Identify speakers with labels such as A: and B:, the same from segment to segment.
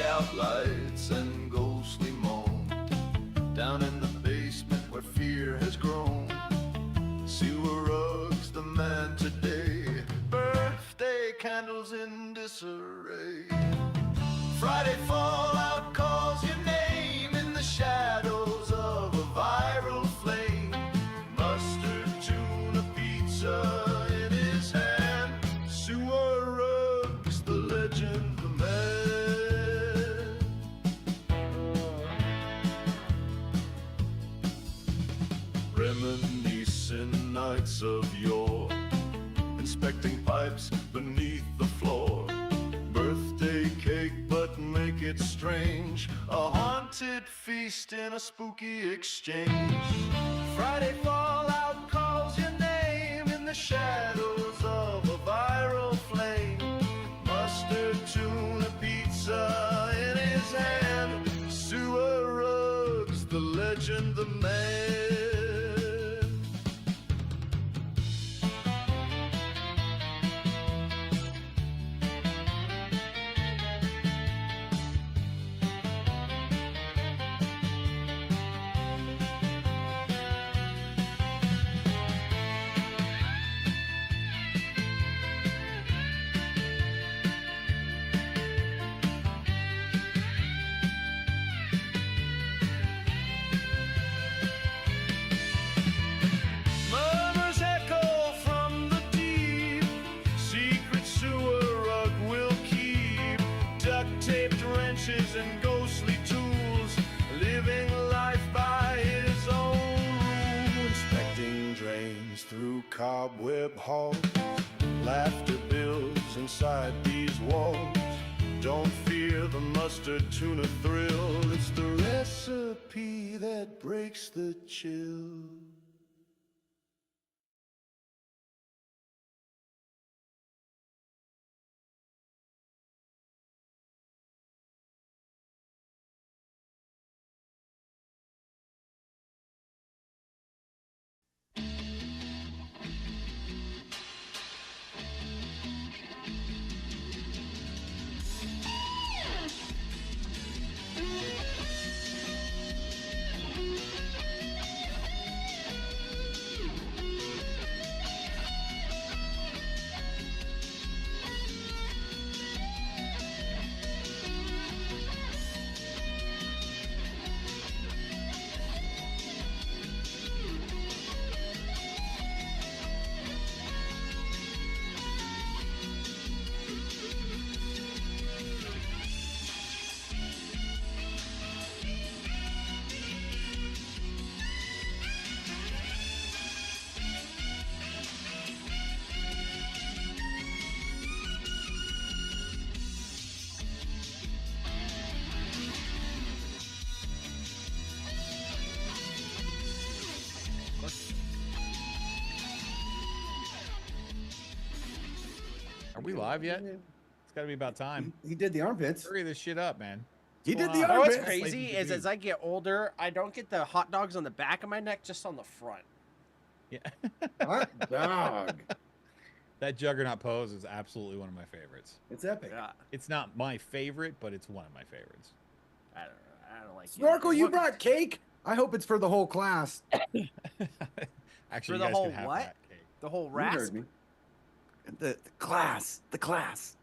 A: blackout lights and ghostly moan. Down in the basement where fear has grown, Sewer Ruggs the man today. Birthday candles in disarray. Friday fallout calls your name in the shadows of a viral flame. Mustard tuna pizza in his hand. Sewer Ruggs, the legend, the man. Reminiscing nights of yore, inspecting pipes beneath the floor. Birthday cake, but make it strange. A haunted feast in a spooky exchange. Friday fallout calls your name in the shadows of a viral flame. Mustard tuna pizza in his hand. Sewer Ruggs, the legend, the man. Murmurs echo from the deep. Secret sewer rug will keep. Duct-taped wrenches and ghostly tools. Living life by his own rule. Inspecting drains through cobweb halls. Laughter builds inside these walls. Don't fear the mustard tuna thrill. It's the recipe that breaks the chill.
B: Are we live yet? It's got to be about time.
C: He did the armpits.
B: Hurry this shit up, man.
C: He did the
D: You know what's
C: armpits.
D: crazy is as I get older, I don't get the hot dogs on the back of my neck, just on the front.
B: Yeah.
C: Hot dog.
B: That Juggernaut pose is absolutely one of my favorites.
C: It's epic.
D: Yeah,
B: It's not my favorite, but it's one of my favorites.
D: I don't like it.
C: Snorkel, you
D: Look,
C: brought cake? I hope it's for the whole class.
B: Actually,
D: the
B: you guys
D: whole
B: can have
D: what?
B: that cake.
D: the whole
C: You
D: rasp.
C: heard me. The class. The class.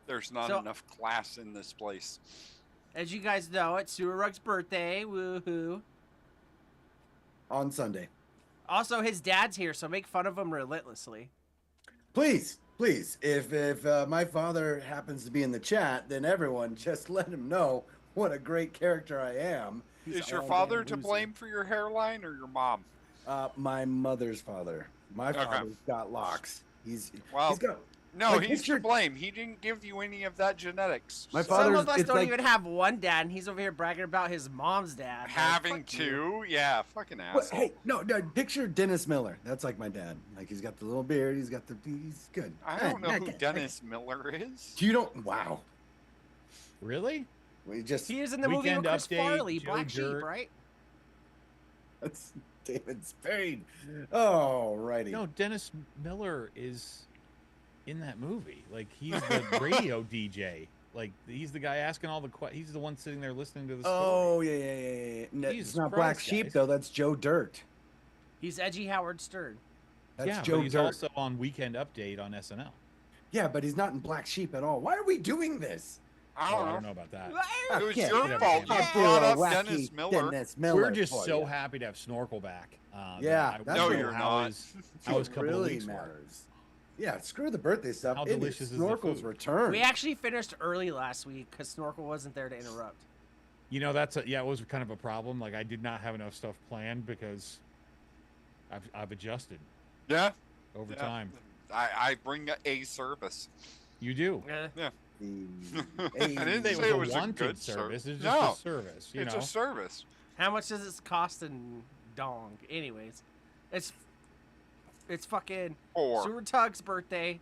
E: There's not
D: So-
E: enough class in this place.
D: As you guys know, it's Sewer Rug's birthday. Woohoo!
C: On Sunday.
D: Also, his dad's here, so make fun of him relentlessly.
C: Please, please, if my father happens to be in the chat, then everyone just let him know what a great character I am.
E: Is your
C: all
E: father
C: damn
E: to
C: loser.
E: blame for your hairline or your mom?
C: My mother's father. My
E: Okay.
C: father's got locks. He's
E: Well,
C: got.
E: No,
C: Like,
E: he's
C: picture-
E: to blame. He didn't give you any of that genetics.
C: My
E: So
C: father-
D: Some
C: Father's-
D: of us
C: it's
D: don't
C: like-
D: even have one dad, and he's over here bragging about his mom's dad. Like,
E: having
D: fuck you.
E: two, yeah, fucking
C: But,
E: asshole.
C: hey, no, picture Dennis Miller. That's like my dad. Like he's got the little beard. He's good.
E: I don't know who Dennis Miller is.
C: You don't. Wow.
B: Really?
C: We just.
D: He is in the movie
B: Weekend
D: with Chris
B: Update,
D: Farley,
B: Joe
D: Black
B: Dirt.
D: Sheep, right?
C: That's David Spade. Oh, righty.
B: No, Dennis Miller is in that movie. Like, he's the radio DJ. Like he's the guy asking all the he's the one sitting there listening to the
C: Oh
B: story.
C: yeah. No,
B: Jesus
C: it's not Black
B: Christ,
C: Sheep
B: guys.
C: though. That's Joe Dirt.
D: He's edgy Howard Stern.
C: That's
B: Yeah,
C: Joe
B: but he's
C: Dirt.
B: also on Weekend Update on SNL.
C: Yeah, but he's not in Black Sheep at all. Why are we doing this?
E: I
B: Oh,
E: don't
B: I
E: know.
B: don't know about that.
E: It was
C: Yeah.
E: your
B: Yeah.
E: fault. You
B: Yeah.
E: brought up
C: Wacky
E: Dennis Miller.
C: Dennis Miller
B: We're just
C: for
B: so
C: you.
B: happy to have Snorkel back.
C: Yeah,
B: I
C: that's
E: No,
C: what-
E: you're
B: how
E: not.
B: his- how his
C: It
B: couple of
C: really
B: weeks were.
C: matters. Yeah, screw the birthday stuff.
B: How
C: It is
B: delicious is the
C: Snorkel's
B: food?
C: return.
D: We actually finished early last week because Snorkel wasn't there to interrupt.
B: You know, it was kind of a problem. Like I did not have enough stuff planned because I've adjusted
E: Yeah.
B: over
E: Yeah.
B: time.
E: I bring a service.
B: You do.
D: Eh.
E: I
B: I
E: didn't
B: didn't say
E: say
B: it
E: it
B: was
E: was
B: a
E: a
B: wanted
E: good
B: service. It's just
E: No.
B: a service. You
E: It's
B: know.
E: a service.
D: How much does it cost in dong? Anyways, it's fucking
E: Or
D: Sewer Tug's birthday.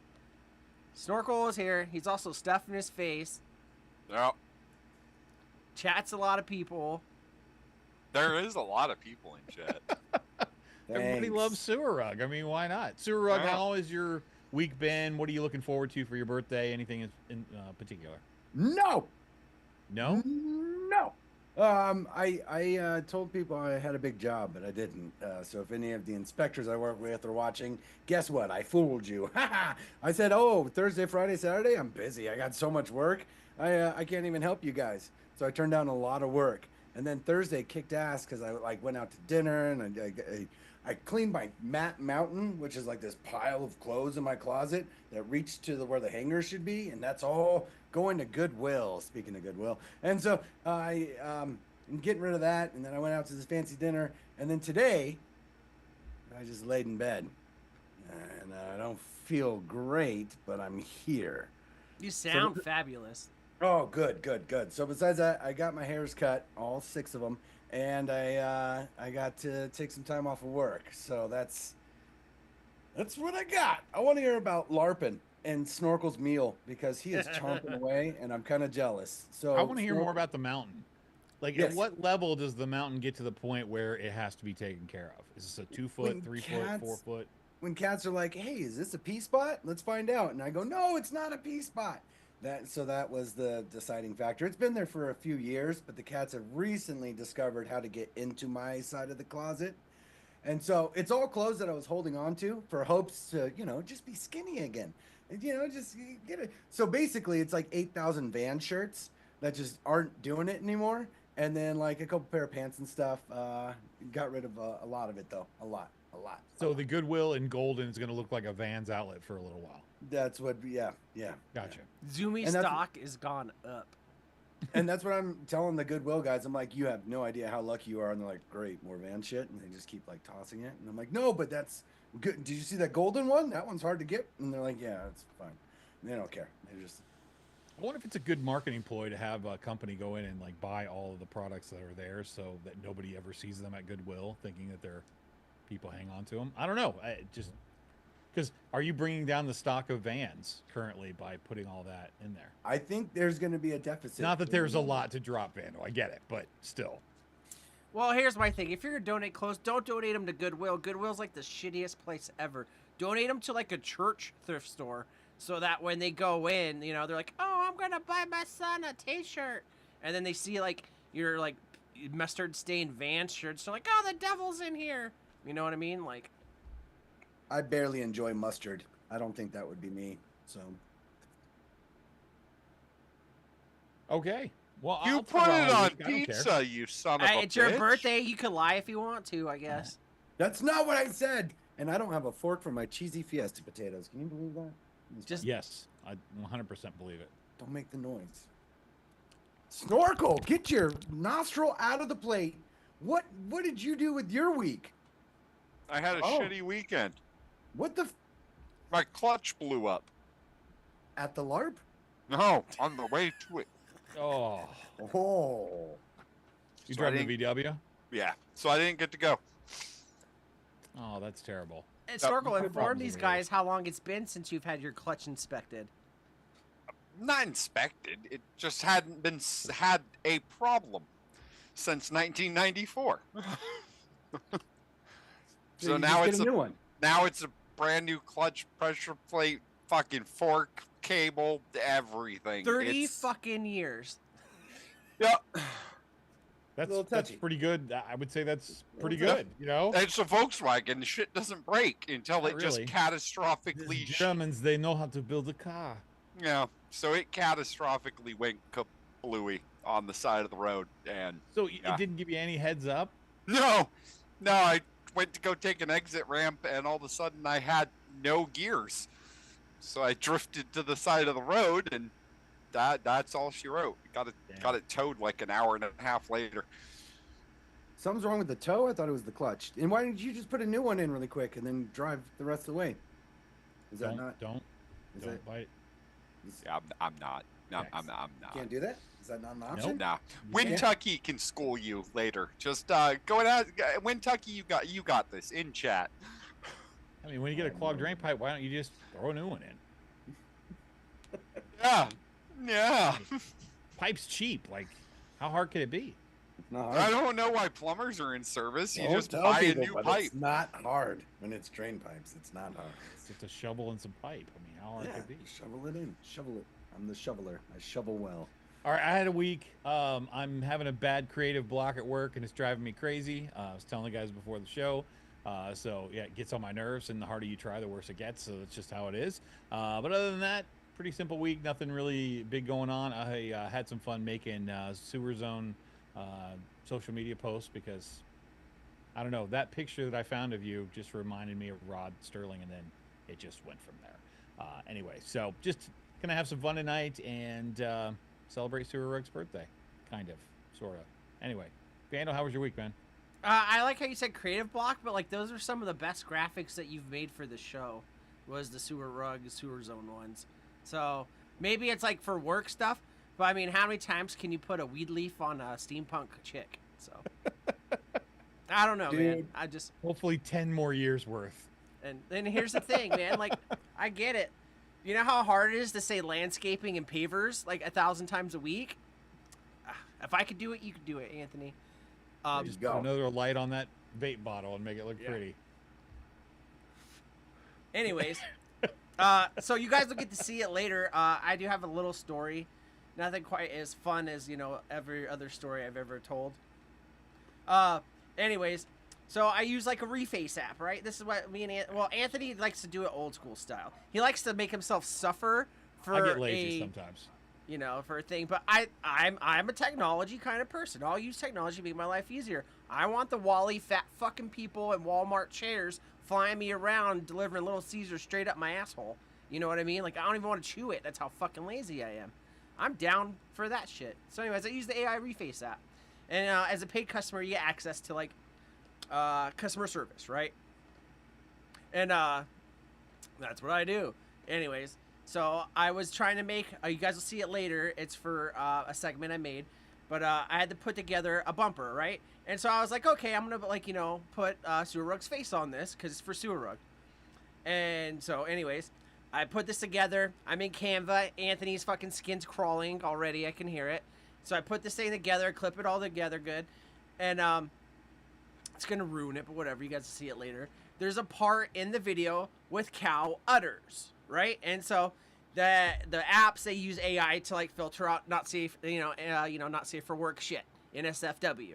D: Snorkel is here. He's also stuffing his face.
E: yeah,
D: Chats a lot of people.
E: there is a lot of people in chat.
B: Everybody
C: Thanks.
B: loves Sewer Rug. I mean, why not? Sewer Rug,
E: Yeah.
B: how has your week been? What are you looking forward to for your birthday? Anything in particular?
C: No.
B: No?
C: No. I told people I had a big job, but I didn't. So if any of the inspectors I work with are watching, guess what? I fooled you. I said, oh, Thursday, Friday, Saturday, I'm busy. I got so much work. I can't even help you guys. So I turned down a lot of work. And then Thursday kicked ass because I went out to dinner and I cleaned my mat mountain, which is like this pile of clothes in my closet that reached to where the hanger should be, and that's all going to Goodwill. Speaking of Goodwill, and so I'm getting rid of that, and then I went out to this fancy dinner, and then today I just laid in bed, and I don't feel great, but I'm here.
D: You sound fabulous.
C: Oh, good. So besides that, I got my hairs cut, all 6 of them, and I got to take some time off of work. So that's what I got. I want to hear about LARPing and Snorkel's meal because he is chomping away, and I'm kind of jealous. So
B: I want to hear more
C: Snorkel-
B: about the mountain. Like,
C: Yes.
B: at what level does the mountain get to the point where it has to be taken care of? Is this a 2 foot,
C: When
B: 3 foot, 4
C: cats-
B: foot?
C: when cats are like, "Hey, is this a pee spot? Let's find out." And I go, "No, it's not a pee spot." That was the deciding factor. It's been there for a few years, but the cats have recently discovered how to get into my side of the closet. And so it's all clothes that I was holding on to for hopes to, just be skinny again. Just get it. So basically it's like 8,000 Van shirts that just aren't doing it anymore. And then like a couple pair of pants and stuff. Got rid of a lot of it though. A lot.
B: So the Goodwill in Golden is going to look like a Vans outlet for a little while.
C: That's what, yeah.
B: Gotcha.
D: Zoomy
C: And that's-
D: stock is gone up.
C: And that's what I'm telling the Goodwill guys. I'm like, you have no idea how lucky you are. And they're like, great, more Van shit. And they just keep like tossing it. And I'm like, no, but that's good. Did you see that golden one? That one's hard to get. And they're like, yeah, it's fine. And they don't care. They just,
B: I wonder if it's a good marketing ploy to have a company go in and like buy all of the products that are there so that nobody ever sees them at Goodwill thinking that they're people hang on to them. I don't know. Just because are you bringing down the stock of Vans currently by putting all that in there?
C: I think there's going to be a deficit.
B: Not that there's a lot to drop, Vandal. I get it, but still.
D: Well, here's my thing. If you're going to donate clothes, don't donate them to Goodwill. Goodwill's like the shittiest place ever. Donate them to like a church thrift store so that when they go in, they're like, oh, I'm going to buy my son a t-shirt. And then they see like your like mustard stained Vans shirts. They're like, oh, the devil's in here. You know what I mean? Like,
C: I barely enjoy mustard. I don't think that would be me. So
B: Okay. Well,
E: You
B: I'll
E: put
B: throw
E: it
B: a
E: on
B: week. I don't care.
E: pizza, you son of a
D: it's your
E: bitch.
D: birthday. You can lie if you want to, I guess.
C: that's not what I said. And I don't have a fork for my cheesy Fiesta potatoes. Can you believe that?
D: Just
B: Yes, I 100% believe it.
C: Don't make the noise. Snorkel, get your nostril out of the plate. What did you do with your week?
E: I had a
C: Oh.
E: shitty weekend.
C: What the
E: My clutch blew up.
C: at the LARP?
E: No, on the way to it.
B: Oh,
C: Oh.
B: you
E: So I
B: driving the VW?
E: Yeah, so I didn't get to go.
B: Oh, that's terrible.
D: And Snorkel,
B: good
D: inform
B: problems
D: these
B: with
D: guys how long it's been since you've had your clutch inspected.
E: Not inspected. It just hadn't been had a problem since 1994. So
C: you
E: now
C: just
E: it's
C: get a new one.
E: now it's a brand new clutch pressure plate fucking fork cable, everything.
D: 30
E: It's-
D: fucking years.
E: Yeah,
B: That's
C: little touchy.
B: pretty good. I would say that's pretty
E: Yeah.
B: good. You know,
E: it's a Volkswagen. Shit doesn't break until
B: Not
E: it just
B: really.
E: catastrophically.
B: These Germans, they know how to build a car.
E: Yeah, so it catastrophically went kablooey on the side of the road, and
B: So
E: Yeah.
B: it didn't give you any heads up.
E: no, I went to go take an exit ramp, and all of a sudden I had no gears, so I drifted to the side of the road, and that's all she wrote. Got it towed like an hour and a half later.
C: Something's wrong with the toe. I thought it was the clutch. And why didn't you just put a new one in really quick and then drive the rest of the way? Is that not?
B: Don't
C: Is that,
B: bite.
C: is,
E: Yeah, I'm not. No,
B: Thanks.
E: I'm not.
C: can't do that? Is that not an option?
E: Nah,
B: You can't.
E: Wintucky can school you later. Just go out, Wintucky. You got this in chat.
B: I mean, when you get a clogged drain pipe, why don't you just throw a new one in?
E: Yeah.
B: Pipe's cheap. Like, how hard could it be?
C: It's not hard.
E: I don't know why plumbers are in service. You
C: Don't
E: just
C: tell
E: buy a
C: people,
E: new
C: but
E: pipe.
C: It's not hard when it's drain pipes. It's not hard.
B: It's just a shovel and some pipe. I mean, how hard
C: Yeah,
B: could it be?
C: shovel it in. Shovel it. I'm the shoveler. I shovel well.
B: All right, I had a week. I'm having a bad creative block at work, and it's driving me crazy. I was telling the guys before the show. So yeah, it gets on my nerves, and the harder you try, the worse it gets. So that's just how it is. But other than that, pretty simple week. Nothing really big going on. I had some fun making sewer zone social media posts because I don't know, that picture that I found of you just reminded me of Rod Sterling, and then it just went from there. Anyway, so just gonna have some fun tonight and celebrate Sewer Rug's birthday, kind of, sort of. Anyway, Vandal, how was your week, man?
D: I like how you said creative block, but like those are some of the best graphics that you've made for the show. Was the sewer rug, sewer zone ones. So maybe it's like for work stuff, but I mean, how many times can you put a weed leaf on a steampunk chick? So I don't know, man.
C: Dude.
D: I just
B: Hopefully 10 more years worth.
D: and then here's the thing, man. Like I get it. You know how hard it is to say landscaping and pavers like 1,000 times a week? If I could do it, you could do it, Anthony.
B: Just
C: go.
B: put another light on that vape bottle and make it look
D: Yeah.
B: pretty.
D: Anyways, so you guys will get to see it later. I do have a little story, nothing quite as fun as every other story I've ever told. Anyways, so I use like a reface app, right? This is what me and Anthony likes to do it old school style. He likes to make himself suffer for
B: I get lazy sometimes.
D: for a thing. But I'm a technology kind of person. I'll use technology to make my life easier. I want the Wally fat fucking people in Walmart chairs flying me around, delivering Little Caesar straight up my asshole. You know what I mean? Like, I don't even want to chew it. That's how fucking lazy I am. I'm down for that shit. So anyways, I use the AI Reface app. And as a paid customer, you get access to, like, customer service, right? And that's what I do. Anyways, so I was trying to make, you guys will see it later. It's for a segment I made. But I had to put together a bumper, right? And so I was like, okay, I'm going to, like, put Sewer Rug's face on this because it's for Sewer Rug. And so, anyways, I put this together. I'm in Canva. Anthony's fucking skin's crawling already. I can hear it. So I put this thing together, clip it all together good. And it's going to ruin it, but whatever. You guys will see it later. There's a part in the video with cow udders, right? And so the apps, they use AI to like filter out not safe, not safe for work shit, NSFW,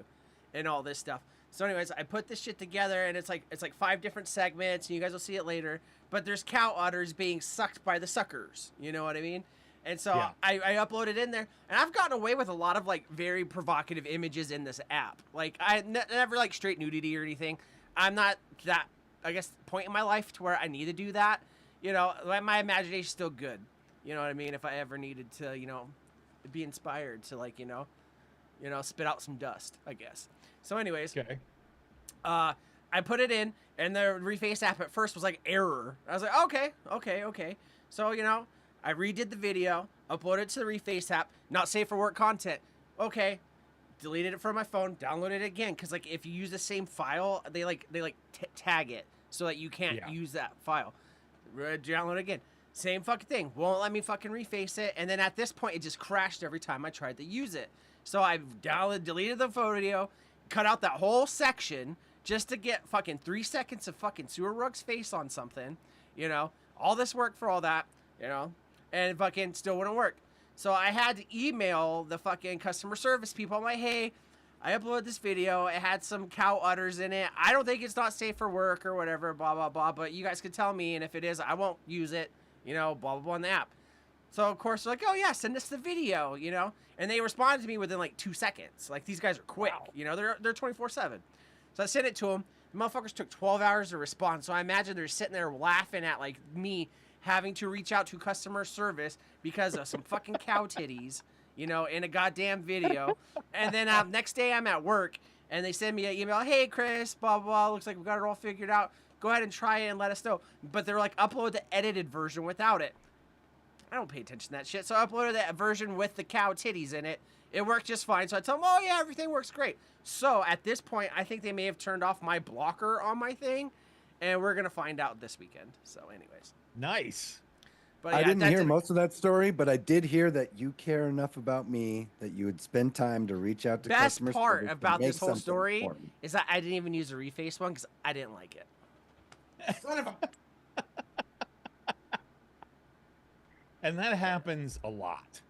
D: and all this stuff. So, anyways, I put this shit together, and it's like 5 different segments, and you guys will see it later. But there's cow udders being sucked by the suckers. You know what I mean? And so
B: Yeah.
D: I uploaded in there, and I've gotten away with a lot of like very provocative images in this app. Like I never like straight nudity or anything. I'm not that, I guess, point in my life to where I need to do that. My imagination's still good. You know what I mean? If I ever needed to, be inspired to like, spit out some dust, I guess. So anyways,
B: Okay.
D: I put it in, and the Reface app at first was like error. I was like, okay. So, I redid the video, uploaded it to the Reface app, not safe for work content. Okay. Deleted it from my phone, downloaded it again, because like if you use the same file, they tag it so that you can't
B: Yeah.
D: use that file. Download it again. Same fucking thing. Won't let me fucking reface it. And then at this point, it just crashed every time I tried to use it. So I deleted the video, cut out that whole section just to get fucking 3 seconds of fucking Sewer Rug's face on something. All this work for all that. and fucking still wouldn't work. So I had to email the fucking customer service people. I'm like, hey, I uploaded this video. It had some cow udders in it. I don't think it's not safe for work or whatever, blah, blah, blah. But you guys can tell me, and if it is, I won't use it, you know, blah, blah, blah on the app. So, of course, they're like, oh, yeah, send us the video, you know. And they responded to me within, like, 2 seconds. Like, these guys are quick.
B: Wow.
D: You know, they're 24/7. So I sent it to them. The motherfuckers took 12 hours to respond. So I imagine they're sitting there laughing at, like, me having to reach out to customer service because of some fucking cow titties, you know, in a goddamn video. And then next day I'm at work, and they send me an email, hey, Chris, blah, blah, blah, looks like we got it all figured out. Go ahead and try it and let us know. But they're like, upload the edited version without it. I don't pay attention to that shit. So I uploaded that version with the cow titties in it. It worked just fine. So I tell them, oh, yeah, everything works great. So at this point, I think they may have turned off my blocker on my thing, and we're going to find out this weekend. So anyways.
B: Nice.
D: But
C: I
D: yeah,
C: didn't
D: that's
C: hear
D: it.
C: most of that story, but I did hear that you care enough about me that you would spend time to reach out to
D: Best
C: customer
D: part
C: service to
D: about
C: make
D: this whole
C: something
D: story
C: for me.
D: is that I didn't even use the reface one because I didn't like it.
C: Son of a-
B: And that happens a lot.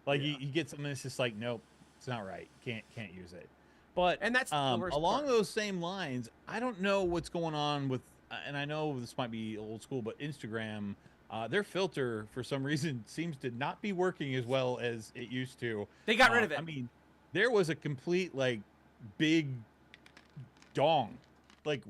B: Like
D: Yeah.
B: you get something that's just like, nope, it's not right. Can't use it. But
D: And that's the worst
B: along
D: part.
B: those same lines, I don't know what's going on with, and I know this might be old school, but Instagram, their filter for some reason seems to not be working as well as it used to.
D: They got rid of it.
B: I mean, there was a complete like big dong, like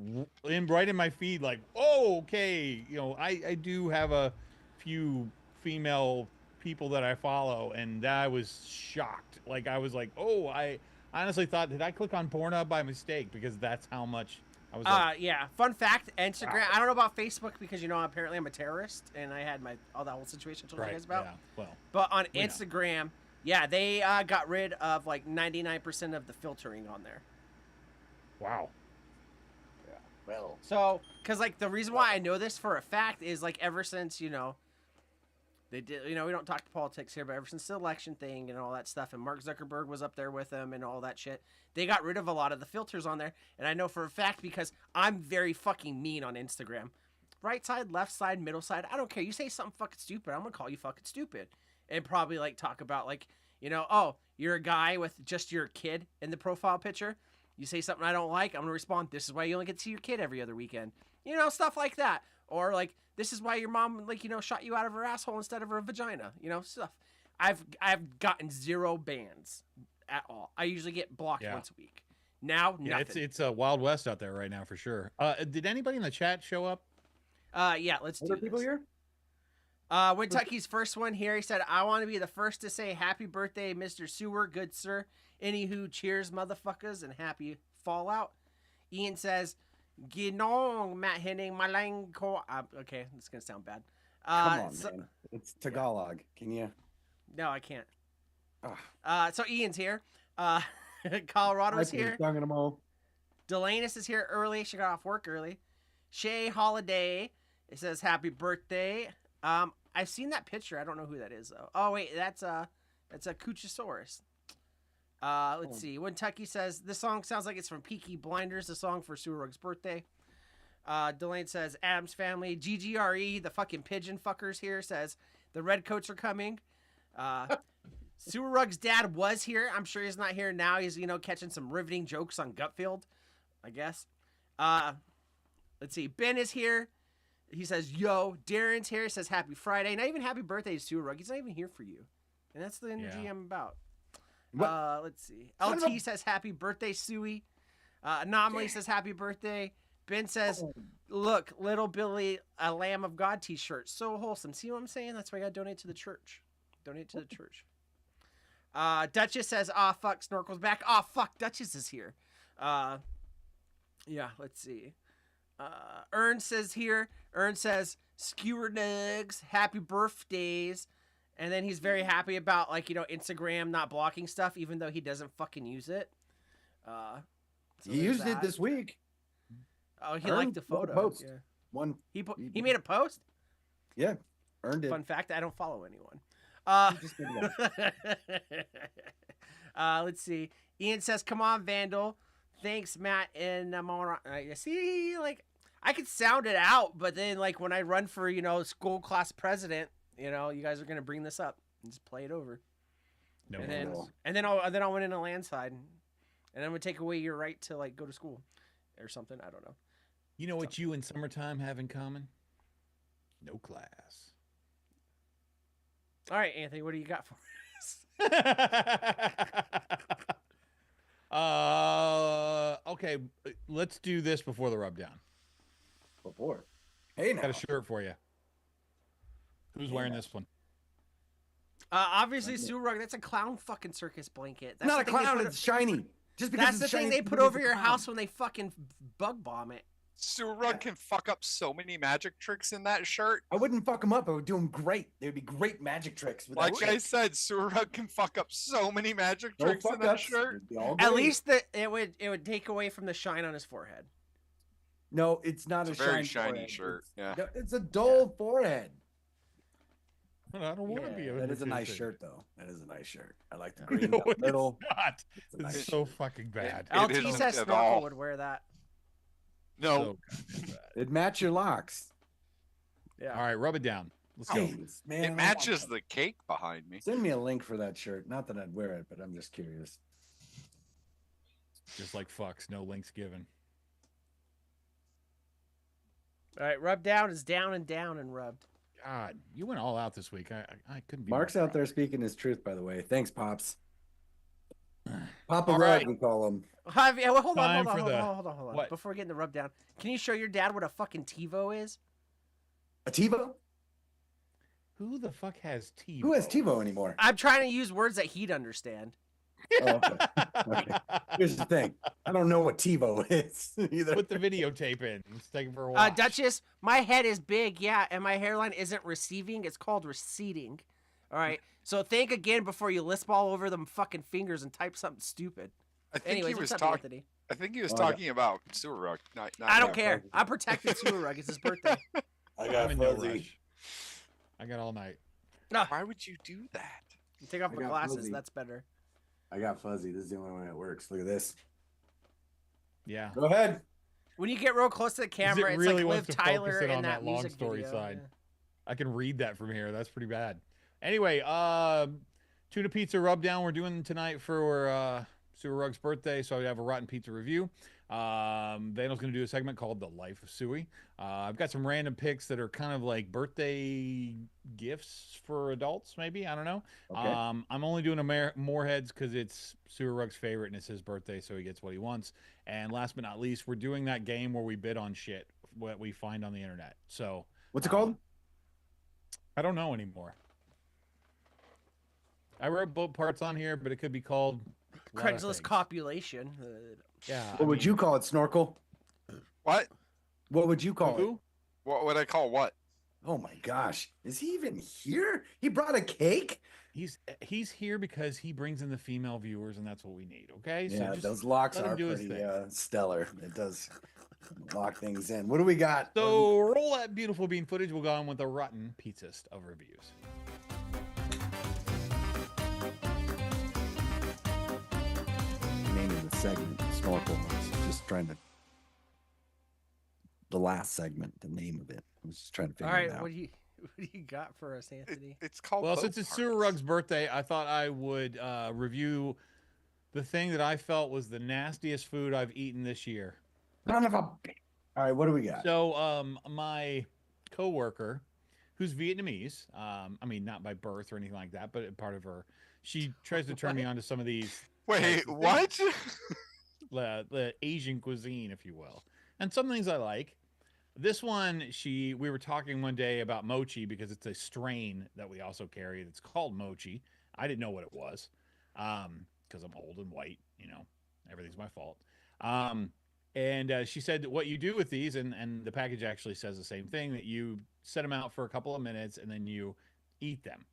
B: right in my feed. Like, oh, okay, you know, I do have a few female people that I follow, and I was shocked. Like, I was like, oh, I honestly thought, did I click on Pornhub by mistake? Because that's how much I was like,
D: Yeah. Fun fact: Instagram. I don't know about Facebook because you know apparently I'm a terrorist and I had all that whole situation I told you guys about.
B: yeah, well,
D: But on
B: We know.
D: Instagram, yeah, they got rid of like 99% of the filtering on there.
B: wow.
C: Well,
D: So, because like the reason why I know this for a fact is like ever since you know they did, you know, we don't talk politics here, but ever since the election thing and all that stuff, and Mark Zuckerberg was up there with them and all that shit, they got rid of a lot of the filters on there. And I know for a fact because I'm very fucking mean on Instagram. Right side, left side, middle side, I don't care. You say something fucking stupid, I'm gonna call you fucking stupid. And probably like talk about like, you know, oh, you're a guy with just your kid in the profile picture. You say something I don't like, I'm gonna respond, this is why you only get to see your kid every other weekend. You know, stuff like that. Or like, this is why your mom, like, you know, shot you out of her asshole instead of her vagina. You know, stuff. I've gotten 0 bans at all. I usually get blocked
B: Yeah.
D: once a week. Now,
B: Yeah,
D: nothing.
B: it's a Wild West out there right now for sure. Did anybody in the chat show up?
D: Yeah, let's do
C: other people
D: this.
C: here?
D: Wintucky's first one here. He said, I want to be the first to say happy birthday, Mr. Sewer, good sir. Anywho, cheers, motherfuckers, and happy Fallout. Ian says, Ginong, Matt Henning, Malanko. Okay, this is going to sound bad.
C: Come on, man. It's Tagalog. Can you?
D: No, I can't.
C: Ah.
D: So Ian's here. Colorado's here.
C: Guantanamo.
D: Delanus is here early. She got off work early. Shay Holiday. It says happy birthday. I've seen that picture. I don't know who that is though. Oh wait, that's a Cuchosaurus. Let's see. Kentucky says this song sounds like it's from Peaky Blinders, the song for Sewer Rug's birthday. Delane says Adam's family. GGRE, the fucking pigeon fuckers here, says the Redcoats are coming. Sewer Rug's dad was here. I'm sure he's not here now. He's, you know, catching some riveting jokes on Gutfield, I guess. Let's see. Ben is here. He says, yo. Darren's here. He says, happy Friday. Not even happy birthday to Sewer Rug. He's not even here for you. And that's the energy
B: Yeah.
D: I'm about.
C: What?
D: Let's see.
C: Son of
D: LT
C: a-
D: says, happy birthday, Suey. Anomaly says, happy birthday. Ben says, look, Little Billy, a Lamb of God t-shirt. So wholesome. See what I'm saying? That's why I got to donate to the church. Donate to the church. Duchess says, fuck, Snorkel's back. Fuck, Duchess is here. Yeah, let's see. Ern says here, Ern says, skewer nugs, happy birthdays. And then he's very happy about, like, you know, Instagram not blocking stuff, even though he doesn't fucking use it. So
C: He
D: there's
C: used it
D: that.
C: this week.
D: Oh, he
C: Ern
D: liked the
C: put a
D: photo.
C: post.
D: Yeah.
C: One.
D: He made a post?
C: Yeah. Earned it.
D: Fun fact, I don't follow anyone.
C: He just did that.
D: Let's see. Ian says, come on, Vandal. Thanks, Matt and see, like, I could sound it out, but then, like, when I run for, you know, school class president, You know, you guys are gonna bring this up and just play it over.
B: No
D: and
B: one
D: then
B: knows.
D: and then I'll win in a landslide, and I'm gonna take away your right to like go to school, or something. I don't know.
B: You know what you and summertime have in common? No class.
D: All right, Anthony, what do you got for us?
B: Okay, let's do this before the rub down.
C: Before. Hey, now.
B: Got a shirt for you. Who's wearing this one?
D: Obviously, Surug. That's a clown fucking circus blanket. That's
C: Not a
D: the thing they
C: clown.
D: put-
C: It's shiny. Just because
D: That's
C: it's
D: the thing
C: shiny
D: they
C: doesn't
D: put
C: mean
D: over
C: it's a
D: your
C: clown.
D: house when they fucking bug bomb it.
E: Surug can fuck up so many magic tricks in that shirt.
C: I wouldn't fuck them up. I would do them great. They would be great magic tricks. With that
E: Like I
C: shirt.
E: said, Surug can fuck up so many magic
C: No
E: tricks in
C: fuck
E: that
C: ups.
E: shirt.
C: It'd be all
D: At
C: great.
D: least it would take away from the shine on his forehead.
C: No, it's not
E: It's
C: a
E: a very
C: shiny
E: shiny
C: forehead.
E: shirt,
C: It's,
E: yeah.
C: It's a dull forehead.
B: I don't want to
D: Yeah,
B: be.
C: That is a nice
B: magician.
C: shirt, though. That is a nice shirt. I like the green
B: No,
C: down the middle.
B: it's not.
C: It's a
B: It's
C: nice
B: so
C: shirt.
B: fucking bad.
E: It
D: LT
E: isn't
D: says
E: at
D: Snorkel
E: all.
D: would wear that.
E: No,
B: So goddamn bad.
C: It match your locks.
D: Yeah.
B: All right, rub it down. Let's go.
C: Jeez, man, I
E: it
C: want
E: matches
C: that.
E: the cake behind me.
C: Send me a link for that shirt. Not that I'd wear it, but I'm just curious.
B: Just like fucks, no links given.
D: All right, rub down is down and rubbed.
B: God, you went all out this week. I couldn't be.
C: Mark's
B: more
C: out there
B: proud.
C: speaking his truth, by the way. Thanks, Pops. Papa
E: All
C: Rug,
E: right.
C: we call him.
D: Yeah, well, hold on,
B: Time
D: hold on,
B: for
D: hold
B: the-
D: on, hold on, hold on.
B: what?
D: Before getting the rub down, can you show your dad what a fucking TiVo is?
C: A TiVo?
B: Who the fuck has TiVo?
C: Who has TiVo anymore?
D: I'm trying to use words that he'd understand.
C: Oh, okay. Okay. Here's the thing. I don't know what TiVo is either.
B: Put the videotape in. Let's take it for a watch.
D: Duchess, my head is big, yeah, and my hairline isn't receiving. It's called receding. All right. So think again before you lisp all over them fucking fingers and type something stupid.
E: I think
D: Anyways,
E: he was
D: what's up,
E: talking.
D: Anthony?
E: I think he was
C: Oh, I got-
E: talking about Surug. Not
D: I don't
E: you.
D: care. I'm protecting Surug. It's his birthday.
C: I
B: I'm in no rush. I got all night.
D: No,
E: Why would you do that?
D: take off
C: I
D: my
C: got
D: glasses.
C: fuzzy.
D: That's better.
C: I got fuzzy. This is the only way it works. Look at this.
B: Yeah.
C: Go ahead.
D: When you get real close to the camera, it's
B: really
D: like
B: wants
D: Liv
B: to focus
D: Tyler
B: it
D: in
B: on
D: that
B: that long
D: music
B: story
D: video.
B: side.
D: Yeah.
B: I can read that from here. That's pretty bad. Anyway, tuna pizza rub down we're doing tonight for Suey Rug's birthday, so I have a rotten pizza review. Vandal's going to do a segment called The Life of Suey. I've got some random picks that are kind of like birthday gifts for adults, maybe. I don't know.
C: Okay.
B: I'm only doing a Moorheads because it's Suey Rug's favorite and it's his birthday, so he gets what he wants. And last but not least, we're doing that game where we bid on shit, what we find on the internet. So
C: What's it called?
B: I don't know anymore. I wrote both parts on here, but it could be called a lot of
D: Craigslist
B: things.
D: copulation.
B: Yeah.
C: What would you call it, Snorkel?
E: What?
C: What would you call it?
B: Who?
E: What would I call what?
C: Oh my gosh. Is he even here? He brought a cake?
B: He's here because he brings in the female viewers, and that's what we need. Okay.
C: Yeah,
B: just
C: those locks
B: let him
C: are
B: do his
C: pretty
B: thing.
C: stellar. It does lock things in. What do we got?
B: So roll that beautiful bean footage. We'll go on with the rotten pizzast of reviews.
C: Name of the segment, Snorkel. I was just trying to. The last segment, the name of it. I was just trying to figure
D: All
C: it
D: right,
C: out.
D: what do you got for us, Anthony?
E: It's called.
B: Well,
E: both
B: since it's
E: parts.
B: Suey Rug's birthday, I thought I would review the thing that I felt was the nastiest food I've eaten this year.
C: Son of a. All right, what do we got?
B: So, my coworker, who's Vietnamese, I mean, not by birth or anything like that, but part of her, she tries to turn me on to some of these
E: Wait,
B: Like,
E: what?
B: the Asian cuisine, if you will, and some things I like. This one, we were talking one day about mochi because it's a strain that we also carry. That's called mochi. I didn't know what it was, because I'm old and white. You know, everything's my fault. And she said what you do with these, and the package actually says the same thing, that you set them out for a couple of minutes and then you eat them.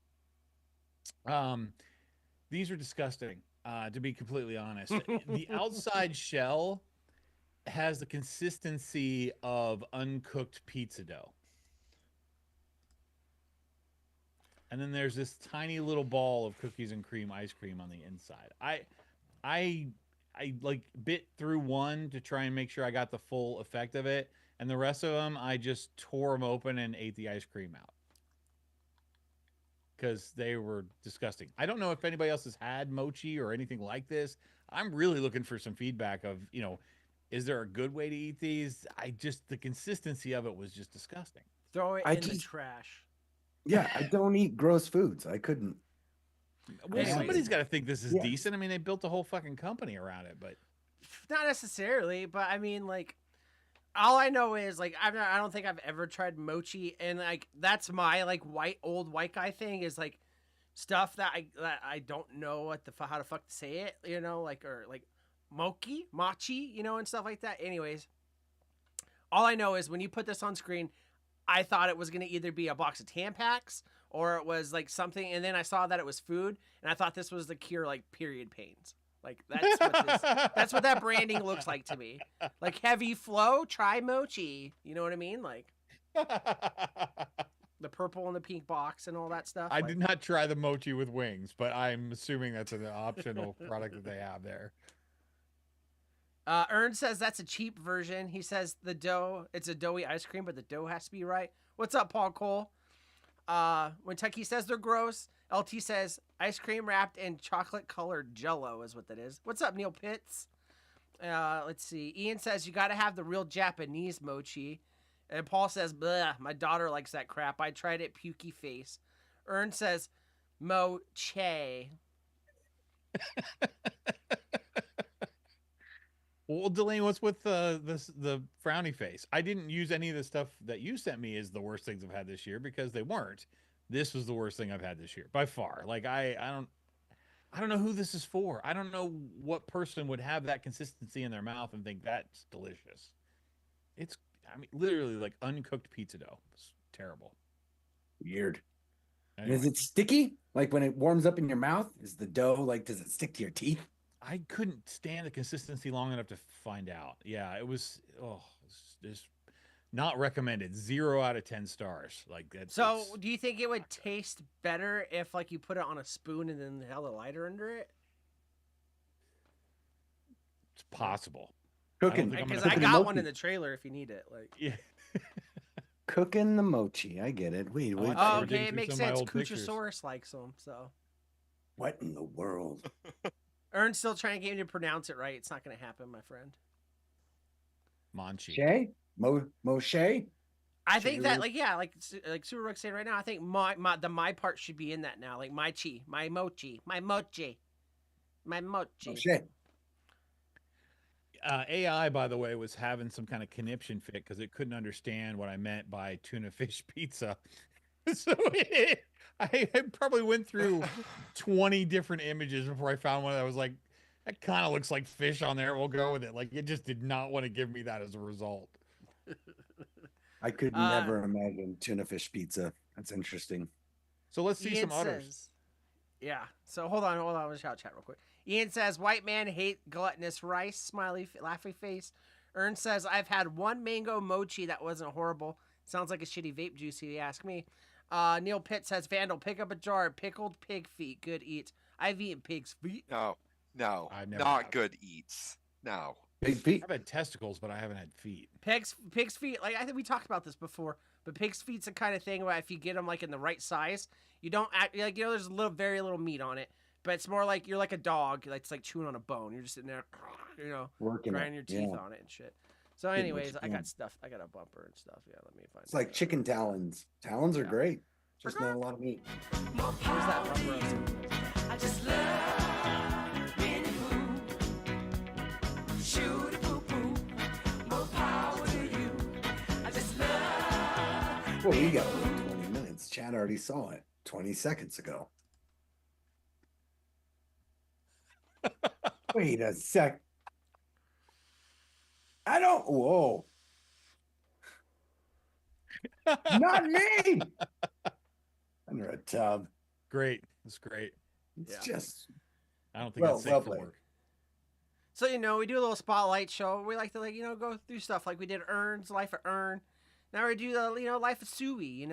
B: These are disgusting, to be completely honest. The outside shell has the consistency of uncooked pizza dough. And then there's this tiny little ball of cookies and cream ice cream on the inside. I like bit through one to try and make sure I got the full effect of it, and the rest of them I just tore them open and ate the ice cream out. because they were disgusting. I don't know if anybody else has had mochi or anything like this. I'm really looking for some feedback of, is there a good way to eat these? The consistency of it was just disgusting.
D: Throw it
C: I
D: in the
C: just-
D: trash.
C: Yeah, I don't eat gross foods. I couldn't.
B: Well,
D: Anyways.
B: somebody's got to think this is
C: Yeah.
B: decent. I mean, they built a whole fucking company around it, but
D: Not necessarily, but I mean, like, all I know is like I don't think I've ever tried mochi, and like that's my like old white guy thing is like stuff that I don't know how to fuck to say it, like or like machi, and stuff like that. Anyways, all I know is when you put this on screen, I thought it was gonna either be a box of Tampax or it was like something, and then I saw that it was food, and I thought this was the cure like period pains. Like that's what that branding looks like to me. Like heavy flow, try mochi. You know what I mean? Like the purple and the pink box and all that stuff.
B: I
D: like,
B: did not try the mochi with wings, but I'm assuming that's an optional product that they have there.
D: Ern says that's a cheap version. He says it's a doughy ice cream, but the dough has to be right. What's up, Paul Cole? When Tucky says they're gross, LT says ice cream wrapped in chocolate colored jello is what that is. What's up, Neil Pitts? Let's see. Ian says you got to have the real Japanese mochi. And Paul says, bleh, my daughter likes that crap. I tried it, pukey face. Ern says, moche.
B: Well, Delaney, what's with the frowny face? I didn't use any of the stuff that you sent me as the worst things I've had this year because they weren't. This was the worst thing I've had this year by far. Like I don't know who this is for. I don't know what person would have that consistency in their mouth and think that's delicious. It's literally like uncooked pizza dough. It's terrible.
C: Weird.
B: Anyway,
C: Is it sticky? Like when it warms up in your mouth, is the dough like does it stick to your teeth?
B: I couldn't stand the consistency long enough to find out. Yeah, it was it's just not recommended. 0 out of 10 stars. Like that.
D: So, do you think it would taste better if, like, you put it on a spoon and then held a lighter under it?
B: It's possible.
C: Cooking.
B: think I'm
D: Because
B: gonna
D: I
B: put
D: got
C: mochi.
D: one in the trailer if you need it. Like,
B: Yeah.
C: Cooking the mochi. I get it. Wait,
B: Oh,
C: wait.
B: I
D: oh,
B: we're digging
D: okay, it
B: through
D: makes
B: some of my
D: sense.
B: old pictures.
D: Kuchasaurus likes them, so.
C: What in the world?
D: Ern's still trying to get you to pronounce it right. It's not going to happen, my friend.
B: Manchi.
C: Shay? Moshe?
D: I think that,
C: Sure.
D: like, yeah, like Super Rook's saying right now, I think my part should be in that now. Like, my chi, my mochi, my mochi, my mochi.
C: Moshe.
B: AI, by the way, was having some kind of conniption fit because it couldn't understand what I meant by tuna fish pizza. So I probably went through 20 different images before I found one that was like, that kind of looks like fish on there. We'll go with it. Like, it just did not want to give me that as a result.
C: I could never imagine tuna fish pizza. That's interesting.
B: So let's see
D: Ian
B: some others.
D: says, yeah. So hold on. We'll shout chat real quick. Ian says, white man hate gluttonous rice, smiley, laughy face. Ern says, I've had one mango mochi that wasn't horrible. Sounds like a shitty vape juice, if you ask me. Neil Pitt says, Vandal, pick up a jar of pickled pig feet. Good eats. I've eaten pig's feet.
E: No,
B: I've never
E: not
B: had.
E: good eats. No.
C: Big feet.
B: I've had testicles, but I haven't had feet.
D: Pig's feet, like I think we talked about this before, but pig's feet's the kind of thing where if you get them like in the right size, you don't act like there's very little meat on it, but it's more like you're like a dog that's like chewing on a bone. You're just sitting there,
C: Working
D: grinding your
C: it.
D: teeth
C: Yeah.
D: on it and shit. So,
C: Getting what
D: anyways,
C: you
D: I got
C: can.
D: stuff. I got a bumper and stuff. Yeah, let me find.
C: It's like chicken talons. Talons are
D: Yeah.
C: great. Just not a lot of meat.
D: Where's that bumper?
F: I just love Winnie Pooh. Shoot a poo poo. More power to you. I just love.
C: Well, we got like 20 minutes. Chad already saw it 20 seconds ago. Wait a sec. I don't. Whoa. Not me. Under a tub.
B: Great. That's great.
C: It's
D: Yeah.
C: just.
B: I don't think
C: Well,
B: that's safe
C: well
B: for
C: played.
B: work.
D: So we do a little spotlight show. We like to go through stuff like we did Ern's Life of Ern. Now we do the Life of Suey, and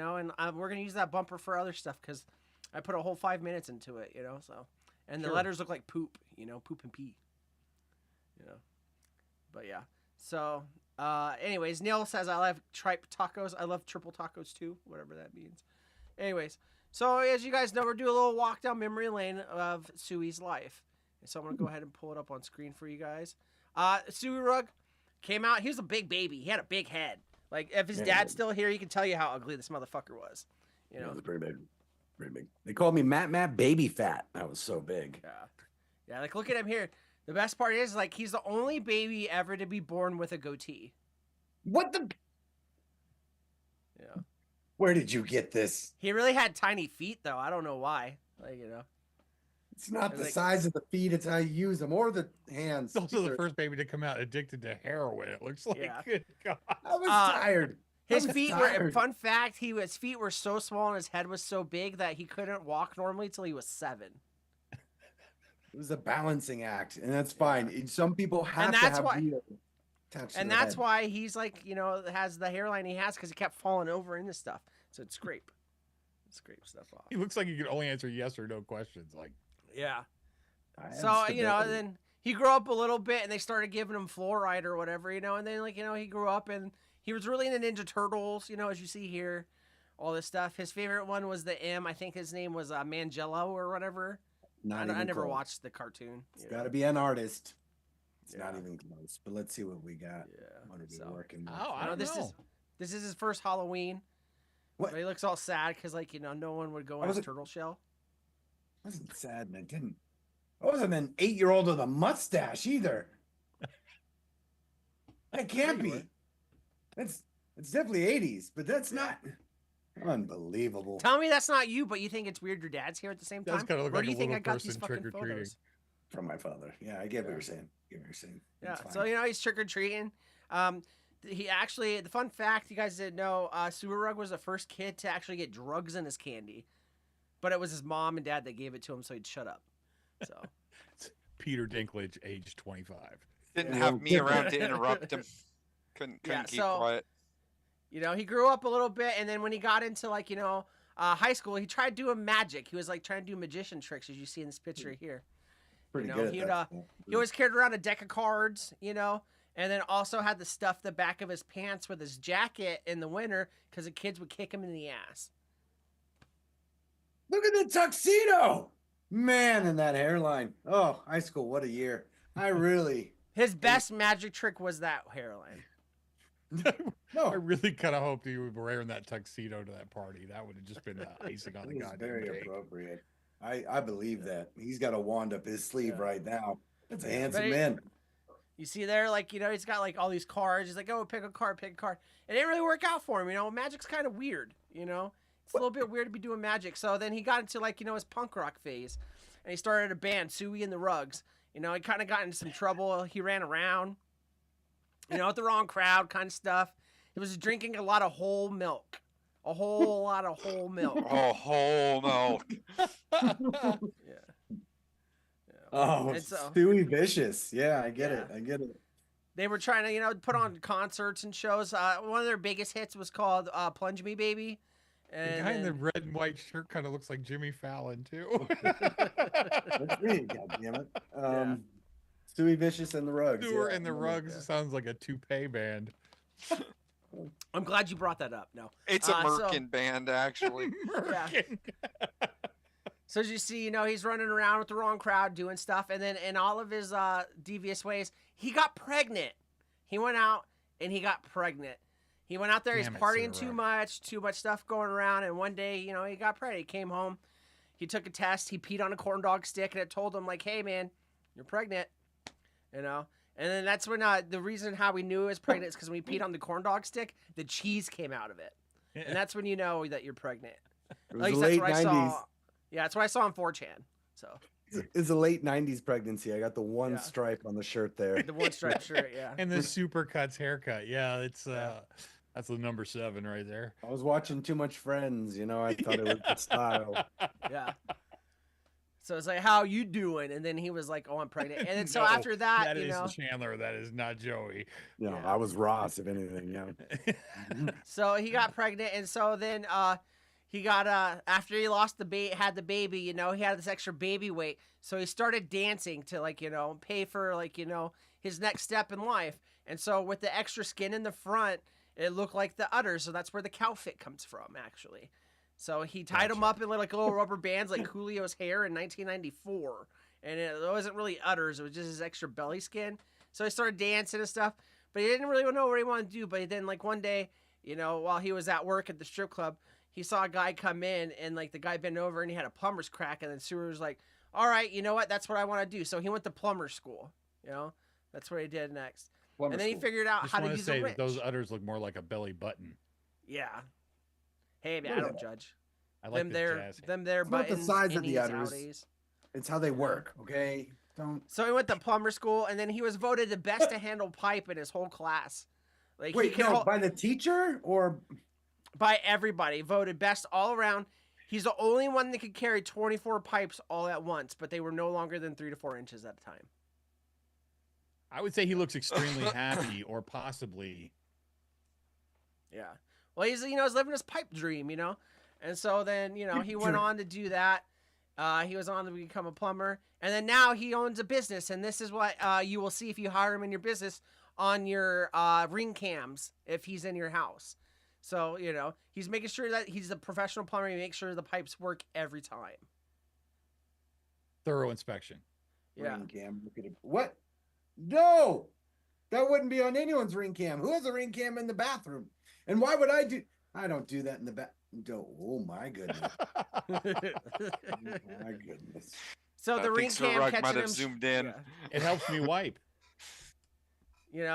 D: we're gonna use that bumper for other stuff because I put a whole 5 minutes into it, So, and the
B: Sure.
D: letters look like poop, poop and pee, But yeah. So, anyways, Neil says I love tripe tacos. I love triple tacos too, whatever that means. Anyways, So as you guys know, we're doing a little walk down memory lane of Suey's life. So I'm gonna go ahead and pull it up on screen for you guys. Suey Rugg came out. He was a big baby. He had a big head. Like if his
C: Yeah.
D: dad's still here, he can tell you how ugly this motherfucker was. You
C: It
D: know.
C: was pretty big. Pretty big. They called me Matt Baby Fat. I was so big.
D: Yeah. Like look at him here. The best part is like he's the only baby ever to be born with a goatee.
C: What the?
D: Yeah.
C: Where did you get this?
D: He really had tiny feet though. I don't know why. Like
C: It's not the
D: Like-
C: size of the feet; it's how you use them, or the hands.
B: It's also the
C: Either.
B: first baby to come out addicted to heroin. It looks like.
D: Yeah.
B: Good God.
C: I was
D: Uh,
C: tired. I
D: His
C: was
D: feet were.
C: tired.
D: Fun fact: his feet were so small and his head was so big that he couldn't walk normally till he was 7.
C: It was a balancing act, and that's fine. Some people have
D: And
C: to
D: that's
C: have
D: why-
C: wheel attached to
D: And
C: their
D: that's
C: head.
D: why he's like, has the hairline he has because he kept falling over into stuff. So it's scrape stuff off.
B: He looks like he can only answer yes or no questions. Like,
D: Yeah.
C: I have
D: So
C: stability.
D: then he grew up a little bit, and they started giving him fluoride or whatever, and then he grew up and he was really into Ninja Turtles, as you see here, all this stuff. His favorite one was the M. I think his name was Mangello or whatever.
C: Not
D: I
C: even
D: never
C: close.
D: watched the cartoon.
C: It's got to be an artist. It's not
D: Yeah.
C: even close. But let's see what we got.
D: Yeah.
C: What are we
D: So,
C: working with?
B: oh, I
D: know,
B: don't
D: this
B: know.
D: is- this is his first Halloween.
C: What?
D: But he looks all sad because no one would go in his
C: wasn't-
D: turtle shell.
C: I wasn't sad, and I didn't. I wasn't an 8-year-old with a mustache either. That can't
D: Yeah, you
C: be. It's definitely 80s, but that's not unbelievable.
D: Tell me that's not you, but you think it's weird your dad's here at the same
B: Does
D: time?
B: kinda look
D: Where
B: like
D: do
B: a
D: you think I
B: little
D: got these
B: person
D: fucking
B: trick-or-treating.
D: photos?
C: From my father. Yeah, I get what you're saying. I get what you're saying.
D: Yeah,
C: It's
D: so
C: fine.
D: he's trick or treating. He actually, the fun fact you guys didn't know, Suey Rugg was the first kid to actually get drugs in his candy, but it was his mom and dad that gave it to him so he'd shut up. So
B: Peter Dinklage, age 25.
E: Didn't
C: Yeah,
E: have
C: well,
E: me around to interrupt him. Couldn't
D: Yeah,
E: keep
D: so-
E: quiet.
D: he grew up a little bit, and then when he got into high school, he tried doing magic. He was like trying to do magician tricks, as you see in this picture here.
C: Pretty
D: know,
C: good at
D: he'd,
C: that.
D: He always carried around a deck of cards, and then also had to stuff the back of his pants with his jacket in the winter because the kids would kick him in the ass.
C: Look at the tuxedo. Man, and that hairline. Oh, high school, what a year. I really.
D: His best magic trick was that hairline.
B: I
C: No,
B: really kind of hoped he would be wearing that tuxedo to that party. That would have just been the icing on the
C: it was
B: goddamn
C: very
B: cake.
C: appropriate. I believe that. He's got a wand up his sleeve
D: Yeah.
C: right now. That's a handsome
D: But he-
C: man.
D: You see there, he's got all these cards. He's like, oh, pick a card, pick a card. It didn't really work out for him, Magic's kind of weird, It's a little bit weird to be doing magic. So then he got into his punk rock phase, and he started a band, Suey and the Ruggs. He kind of got into some trouble. He ran around, with the wrong crowd, kind of stuff. He was drinking a lot of whole milk, a whole lot of whole milk.
E: Oh, whole milk.
D: Yeah.
C: Oh,
D: And so-
C: Stewie Vicious. Yeah, I get
D: Yeah.
C: it. I get it.
D: They were trying to, put on concerts and shows. One of their biggest hits was called "Plunge Me, Baby."
B: The
D: And
B: guy in the
D: then-
B: red and white shirt kind of looks like Jimmy Fallon, too.
C: That's me, goddammit. Stewie Vicious and the Rugs.
B: Sewer
C: yeah,
B: and the
C: I remember
B: Rugs
C: that.
B: sounds like a toupee band.
D: I'm glad you brought that up. No.
E: It's a
D: So-
E: Merkin band, actually.
B: Merkin.
D: So as you see, he's running around with the wrong crowd doing stuff, and then in all of his devious ways, he got pregnant. He went out and he got pregnant. He went out there, he's
B: Damn it,
D: partying
B: Sarah.
D: too much stuff going around, and one day, he got pregnant. He came home, he took a test, he peed on a corn dog stick, and it told him hey man, you're pregnant, And then that's when the reason how we knew he was pregnant is because when he peed on the corn dog stick, the cheese came out of it, and that's when you know that you're pregnant.
C: It
D: At
C: was
D: least
C: the
D: that's
C: late
D: what I
C: 90s.
D: saw. Yeah, that's what I saw on 4chan. So
C: It's a late 90s pregnancy. I got the one
D: Yeah.
C: stripe on the shirt there.
D: the one stripe shirt, yeah.
B: And the Supercuts haircut. Yeah, it's that's the number 7 right there.
C: I was watching too much Friends, I thought it was the style.
D: Yeah. So it's like, how you doing? And then he was like, oh, I'm pregnant. And then so
B: No,
D: after that,
B: That
D: you
B: is
D: know,
B: Chandler. That is not Joey.
C: No,
D: Yeah.
C: I was Ross, if anything.
D: so he got pregnant. And so then he got, after he lost had the baby, he had this extra baby weight. So he started dancing to pay for his next step in life. And so with the extra skin in the front, it looked like the udder. So that's where the cow fit comes from, actually. So he tied him up in like little rubber bands like Coolio's hair in 1994. And it wasn't really udders, it was just his extra belly skin. So he started dancing and stuff, but he didn't really know what he wanted to do. But then like one day, you know, while he was at work at the strip club, he saw a guy come in and like the guy bent over and he had a plumber's crack. And then Seward was like, all right, you know what? That's what I want to do. So he went to plumber school, you know, that's what he did next.
C: Plumber
D: and then he
C: school.
D: figured out
B: Just
D: how to
B: want to
D: use
B: say
D: a
B: that
D: wrench.
B: those udders look more like a belly button.
D: Yeah. Hey, man, I
C: Yeah.
D: don't judge.
B: I like the jazz.
D: Them there
C: It's not the
D: buttons,
C: size of the
D: innies,
C: udders.
D: outies.
C: It's how they work. Okay. Don't.
D: So he went to plumber school, and then he was voted the best to handle pipe in his whole class. Like he
C: Wait,
D: can
C: no,
D: hold,
C: by the teacher or
D: by everybody, voted best all around. He's the only one that could carry 24 pipes all at once, but they were no longer than 3 to 4 inches at a time.
B: I would say he looks extremely happy, or possibly.
D: Yeah. Well, he's living his pipe dream, you know, and so then he went on to do that. He was on to become a plumber, and then now he owns a business, and this is what you will see if you hire him in your business on your ring cams if he's in your house. So he's making sure that he's a professional plumber. He makes sure the pipes work every time.
B: Thorough inspection.
D: Yeah.
C: ring cam? Look at it. What? No, that wouldn't be on anyone's ring cam. Who has a ring cam in the bathroom? And why would I do? I don't do that in the bath. Oh my goodness. Oh my goodness.
D: So
E: I
D: the ring
E: think Sir
D: cam
E: Rug
D: catching
E: might have
D: him.
E: zoomed in.
D: Yeah.
B: It helps me wipe.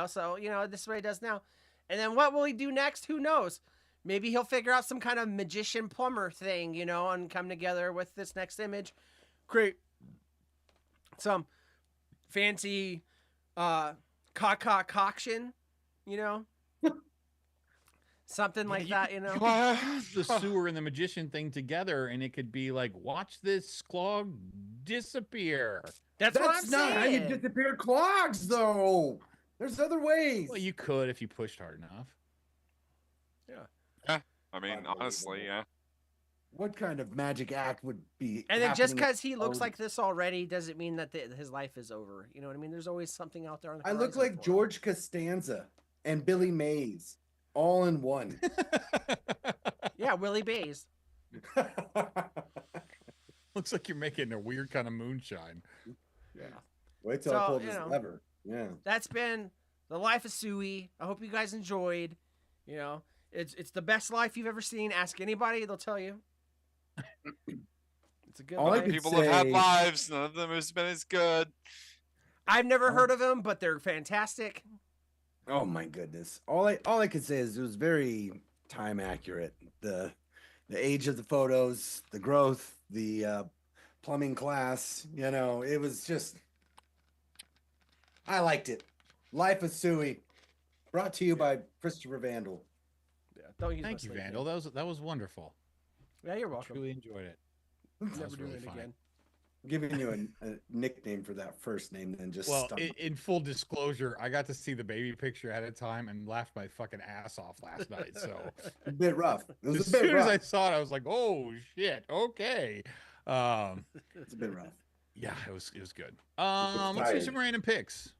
D: So this is what he does now. And then what will he do next? Who knows? Maybe he'll figure out some kind of magician plumber thing, and come together with this next image. Create some fancy concoction, something like that,
B: The sewer and the magician thing together, and it could be like, watch this clog disappear.
D: That's what I'm
C: That's not how you
D: saying.
C: disappear clogs, though. There's other ways.
B: Well, you could if you pushed hard enough.
E: I mean, honestly, yeah.
C: What kind of magic act would be?
D: And then just
C: happening
D: because he looks
C: Oh.
D: like this already doesn't mean that his life is over. You know what I mean? There's always something out there on the
C: I look
D: horizon
C: like
D: for him.
C: George Costanza and Billy Mays all in one.
D: Yeah, Willie Bays.
B: Looks like you're making a weird kind of moonshine.
C: Wait till I
D: So,
C: pull this lever. Yeah.
D: That's been the life of Suey. I hope you guys enjoyed. It's the best life you've ever seen. Ask anybody, they'll tell you. It's a good
C: All I
D: life.
C: could
E: People have had
C: say-
E: lives. None of them has been as good.
D: I've never heard of them, but they're fantastic.
C: Oh my goodness. All I could say is it was very time accurate. The age of the photos, the growth, the plumbing class, it was just I liked it. Life of Suey. Brought to you by Christopher Vandal.
D: Yeah, don't use my
B: Thank you,
D: sleep
B: Vandal. That was wonderful.
D: name. Yeah, you're
B: I
D: welcome.
B: truly enjoyed it.
D: Never
B: was
D: doing
B: really
D: it
B: funny.
D: again.
C: I'm giving you a nickname for that first name, then just
B: Well,
C: stop.
B: in full disclosure, I got to see the baby picture ahead of time and laughed my fucking ass off last night. So
C: a bit rough. It was
B: as
C: a bit
B: soon
C: rough.
B: as I saw it, I was like, "Oh shit, okay."
C: It's a bit rough.
B: Yeah, it was good. Let's do
C: tired.
B: some random picks.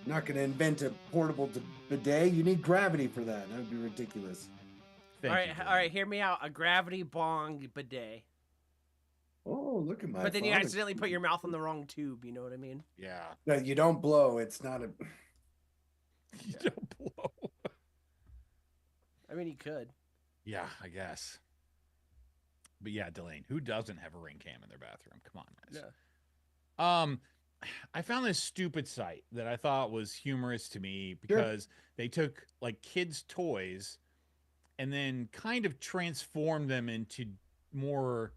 C: Not going to invent a portable bidet. You need gravity for that. That would be ridiculous.
B: Thank
D: all right,
B: you,
D: all right. Hear me out. A gravity bong bidet.
C: Oh, look at my.
D: But then you
C: phonics.
D: accidentally put your mouth on the wrong tube. You know what I mean?
B: Yeah,
C: No, you don't blow. It's not a.
B: you don't blow.
D: I mean, you could.
B: Yeah, I guess. But yeah, Delane, who doesn't have a ring cam in their bathroom? Come on, guys.
D: Yeah.
B: I found this stupid site that I thought was humorous to me because they took like kids' toys and then kind of transformed them into more,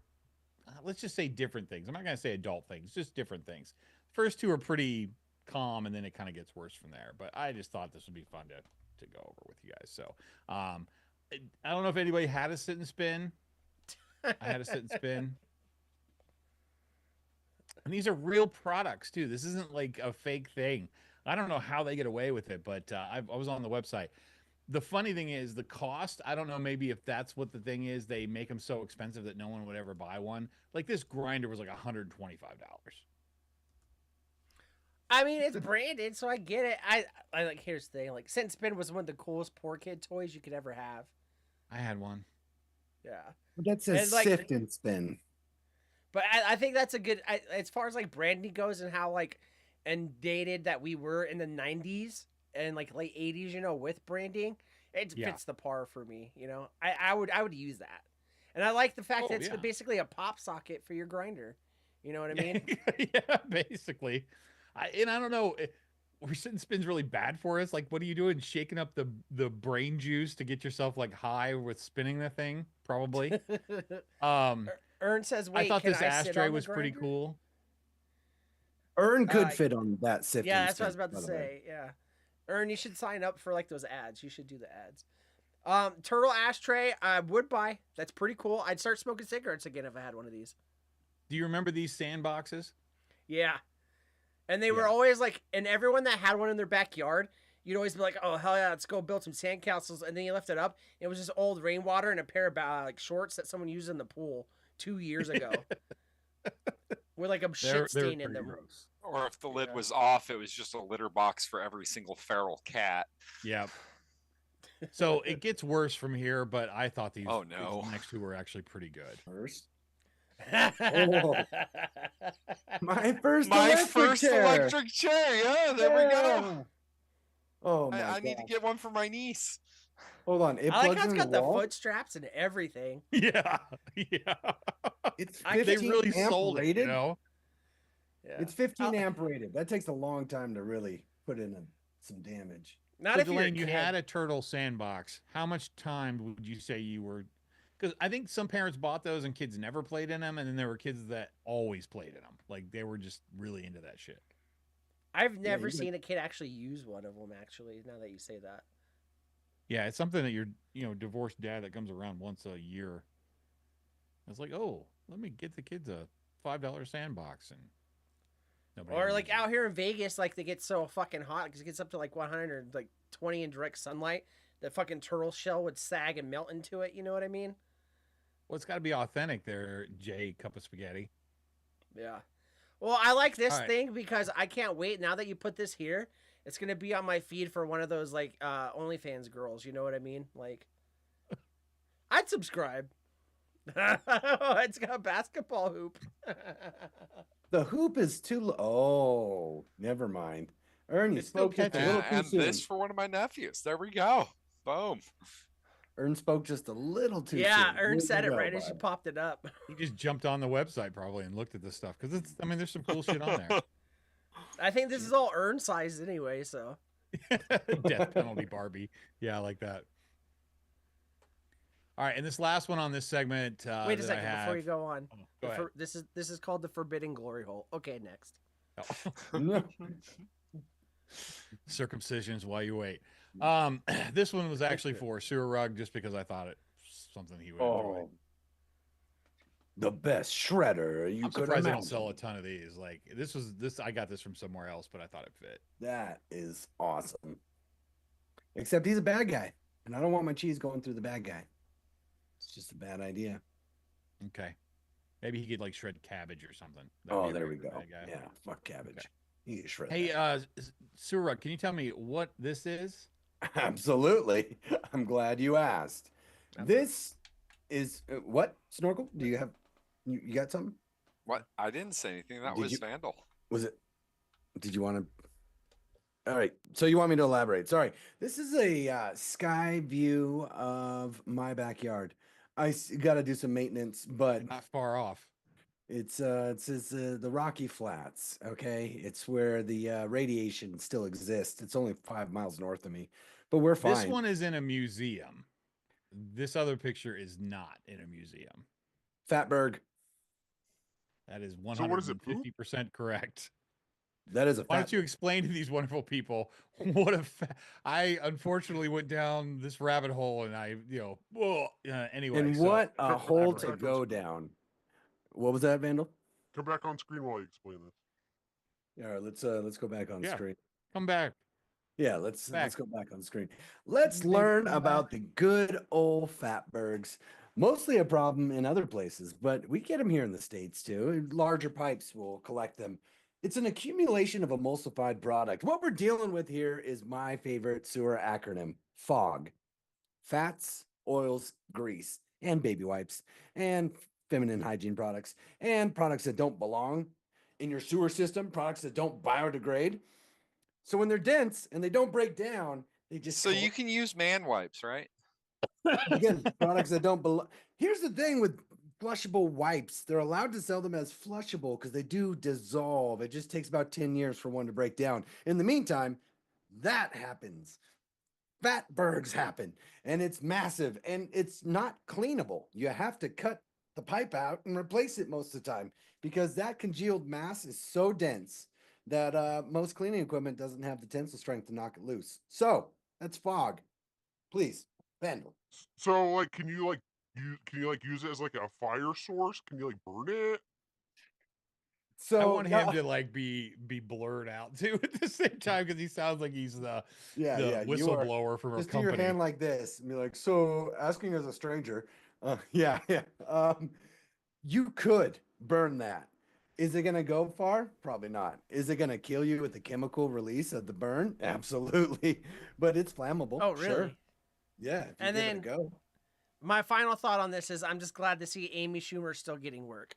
B: let's just say different things. I'm not going to say adult things, just different things. First two are pretty calm and then it kind of gets worse from there. But I just thought this would be fun to go over with you guys. So I don't know if anybody had a sit and spin. I had a sit and spin. And these are real products too. This isn't like a fake thing. I don't know how they get away with it, but I was on the website. The funny thing is the cost. I don't know, maybe if that's what the thing is, they make them so expensive that no one would ever buy one. Like this grinder was like $125.
D: I mean, it's branded, so I get it. I like. Here's the thing: like, sit and spin was one of the coolest poor kid toys you could ever have.
B: I had one.
D: Yeah.
C: But that says
D: And, like-
C: sift and spin.
D: But I think that's a good as far as like branding goes and how like and dated that we were in the 90s and like late 80s, you know, with branding, it
B: Yeah.
D: fits the par for me, you know. I would use that. And I like the fact
B: Oh,
D: that it's
B: yeah.
D: basically a pop socket for your grinder. You know what I mean?
B: Yeah, basically. And I don't know. We're sitting spins really bad for us. Like, what are you doing? Shaking up the brain juice to get yourself like high with spinning the thing? Probably.
D: Ern says,
B: I
D: "Wait,
B: thought
D: can
B: this
D: I sit
B: ashtray
D: on the
B: was pretty
D: grinder?"
B: cool.
C: Ern could
D: Uh,
C: fit on that sift.
D: Yeah,
C: and
D: that's what I was
C: spin,
D: about to
C: by the way.
D: say. Yeah, Ern, you should sign up for like those ads. You should do the ads. Turtle ashtray, I would buy. That's pretty cool. I'd start smoking cigarettes again if I had one of these.
B: Do you remember these sandboxes?
D: Yeah, and they were
B: Yeah.
D: always like, and everyone that had one in their backyard, you'd always be like, "Oh hell yeah, let's go build some sandcastles." And then you lift it up, it was just old rainwater and a pair of like shorts that someone used in the pool 2 years ago, with like a
B: They're
D: shit stain
B: pretty
D: in them.
B: gross.
E: Or if the lid
D: Yeah.
E: was off, it was just a litter box for every single feral cat.
B: Yep. So it gets worse from here, but I thought these,
E: Oh,
B: these
E: no.
B: next two were actually pretty good.
C: First, my first
E: My
C: electric
E: first
C: chair.
E: electric chair. Yeah, there we go.
C: Yeah. Oh my
E: I need to
C: gosh.
E: get one for my niece.
C: Hold on. It
D: I like
C: plugs
D: how it's
C: in
D: got
C: the
D: the
C: wall.
D: foot straps and everything.
B: Yeah. Yeah.
C: It's
D: I-
C: 15
B: They really
C: amp
B: sold it,
C: rated.
B: you know?
D: Yeah.
C: It's 15
D: Uh,
C: amp rated. That takes a long time to really put in some damage.
D: Not
B: So
D: if you're a
B: Delane, you
D: kid.
B: had a turtle sandbox. How much time would you say you were? Because I think some parents bought those and kids never played in them, and then there were kids that always played in them. Like they were just really into that shit.
D: I've never
C: you got-
D: seen a kid actually use one of them. Actually, now that you say that.
B: Yeah, it's something that your divorced dad that comes around once a year. It's like, oh, let me get the kids a $5 sandbox and. nobody
D: Or
B: ever
D: like
B: uses it.
D: out here in Vegas, like they get so fucking hot because it gets up to like 100, like 20 in direct sunlight. The fucking turtle shell would sag and melt into it. You know what I mean?
B: Well, it's got to be authentic, there, Jay. Cup of spaghetti.
D: Yeah. Well, I like this
B: Alright.
D: thing because I can't wait. Now that you put this here, it's gonna be on my feed for one of those like OnlyFans girls. You know what I mean? Like, I'd subscribe. It's got a basketball hoop.
C: The hoop is too low. Oh, never mind. Ern, you
B: It's still
C: spoke just a
B: catchy.
C: little too
E: And
C: soon.
E: this for one of my nephews. There we go. Boom.
C: Ern spoke just a little too
D: Yeah,
C: soon.
D: Ern
C: Way
D: said
C: to
D: it
C: go,
D: right as she
C: bud.
D: popped it up.
B: He just jumped on the website probably and looked at this stuff because it's. I mean, there's some cool shit on there.
D: I think this is all Ern sized anyway, so.
B: Death penalty Barbie. Yeah, I like that. All right, and this last one on this segment.
D: Wait a
B: that
D: second
B: I have,
D: before you go on.
B: Oh, go ahead.
D: This is called the Forbidden Glory Hole. Okay, next.
B: Oh.
C: No.
B: Circumcisions while you wait. This one was actually for Sewer Rug just because I thought it was something he would enjoy.
C: Oh. The best shredder you
B: I'm
C: could
B: surprised they
C: imagine.
B: don't sell a ton of these. Like this. I got this from somewhere else, but I thought it fit.
C: That is awesome. Except he's a bad guy, and I don't want my cheese going through the bad guy. It's just a bad idea.
B: Okay, maybe he could like shred cabbage or something. That'd
C: Oh,
B: be a
C: there
B: very
C: we
B: good
C: go.
B: bad guy.
C: Yeah, fuck cabbage. You get shred.
B: Hey,
C: that.
B: Sewer Rug, can you tell me what this is?
C: Absolutely. I'm glad you asked. This is what snorkel? Do you have? You got something?
E: What? I didn't say anything. That
C: Did
E: was
C: you-
E: Vandal.
C: Was it? Did you want to? All right. So you want me to elaborate? Sorry. This is a sky view of my backyard. I got to do some maintenance, but
B: Not far off.
C: it's the Rocky Flats. Okay, it's where the radiation still exists. It's only 5 miles north of me, but we're fine.
B: This one is in a museum. This other picture is not in a museum.
C: Fatberg.
B: That is
G: So what is it, poop?
B: 150% correct.
C: That is a
B: Why
C: fat.
B: don't you explain to these wonderful people what a I unfortunately went down this rabbit hole and I, anyway.
C: And
B: so
C: what a hole to
B: elaborate.
C: go down. What was that, Vandal?
G: Come back on screen while you explain this.
C: All right, let's go back on
B: Yeah.
C: screen.
B: Come back.
C: Yeah, let's
B: Back.
C: go back on screen. Let's
B: Thank
C: learn
B: you.
C: about the good old Fatbergs. Mostly a problem in other places, but we get them here in the States too. Larger pipes will collect them. It's an accumulation of emulsified product. What we're dealing with here is my favorite sewer acronym, FOG. Fats, oils, grease. and baby wipes and feminine hygiene products and products that don't belong in your sewer system, products that don't biodegrade. So when they're dense and they don't break down, they just
E: So you can use man wipes, right?
C: again, products that don't belong. Here's the thing with flushable wipes. They're allowed to sell them as flushable because they do dissolve. It just takes about 10 years for one to break down. In the meantime, that happens. Fatbergs happen and it's massive and it's not cleanable. You have to cut the pipe out and replace it most of the time because that congealed mass is so dense that most cleaning equipment doesn't have the tensile strength to knock it loose. So that's fog. Please, Vandal.
G: So like, can you use it as like a fire source? Can you like burn it?
C: So
B: I want him
C: no-
B: to like be blurred out too at the same time because he sounds like he's the
C: yeah,
B: the
C: yeah, you are-
B: whistleblower from a
C: just do your
B: company.
C: hand like this and be like, so asking as a stranger, yeah, yeah. You could burn that. Is it gonna go far? Probably not. Is it gonna kill you with the chemical release of the burn? Absolutely. But it's flammable.
D: Oh, really?
C: Sure. Yeah. If you
D: And
C: give
D: then-
C: it a go.
D: My final thought on this is I'm just glad to see Amy Schumer still getting work.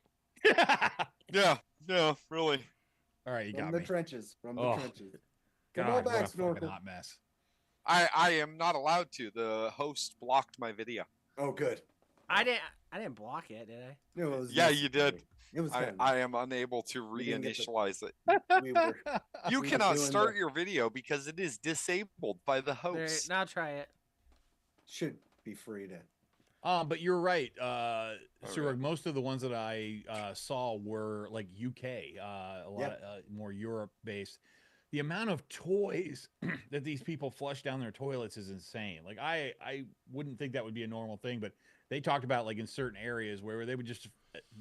E: Yeah, no, really.
B: All right, you
C: From
B: got
C: the
B: me.
C: trenches. From the
B: Oh,
C: trenches. Come on
B: God, what
C: back,
B: a fucking
C: Snorkel.
B: hot mess.
E: I am not allowed to. The host blocked my video.
C: Oh, good.
D: I didn't block it, did I?
C: It was
E: Yeah, you did.
C: necessary. It was
E: I,
C: kind of
E: I am unable to
C: We didn't get the-
E: reinitialize it.
C: we were
E: You
C: we were
E: cannot
C: doing
E: start
C: the-
E: your video because it is disabled by the
D: There,
E: host.
D: now try it.
C: should be free to.
B: But you're right. Surag,
E: right.
B: most of the ones that I saw were like UK, a lot
C: Yep.
B: more Europe based. The amount of toys that these people flush down their toilets is insane. Like I wouldn't think that would be a normal thing, but they talked about like in certain areas where they would just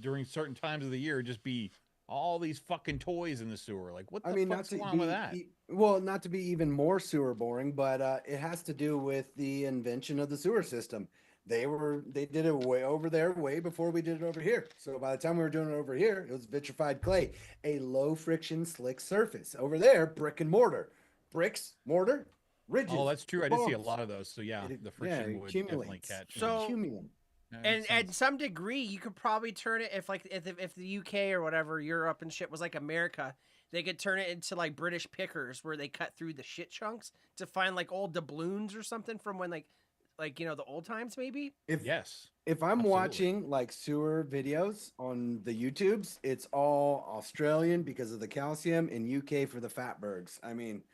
B: during certain times of the year just be all these fucking toys in the sewer. Like what the
C: I mean, not
B: fuck's
C: to
B: going
C: be
B: on with that?
C: well, not to be even more sewer boring, but it has to do with the invention of the sewer system. They did it way over there way before we did it over here. So by the time we were doing it over here, it was vitrified clay, a low friction slick surface. Over there, brick and mortar, bricks, mortar, ridges.
B: Oh, that's true. I did see a
C: bumps.
B: lot of those. So yeah,
C: It-
B: the
C: yeah,
B: friction
C: it
B: would definitely
C: accumulates.
B: catch.
D: So-
C: Accumulate.
B: Yeah,
D: And
B: makes
D: at
B: sense.
D: some degree, you could probably turn it if the UK or whatever Europe and shit was like America, they could turn it into like British pickers where they cut through the shit chunks to find like old doubloons or something from when like you know the old times maybe.
B: Yes.
C: If I'm
B: Absolutely.
C: watching like sewer videos on the YouTubes, it's all Australian because of the calcium and UK for the fatbergs. I mean,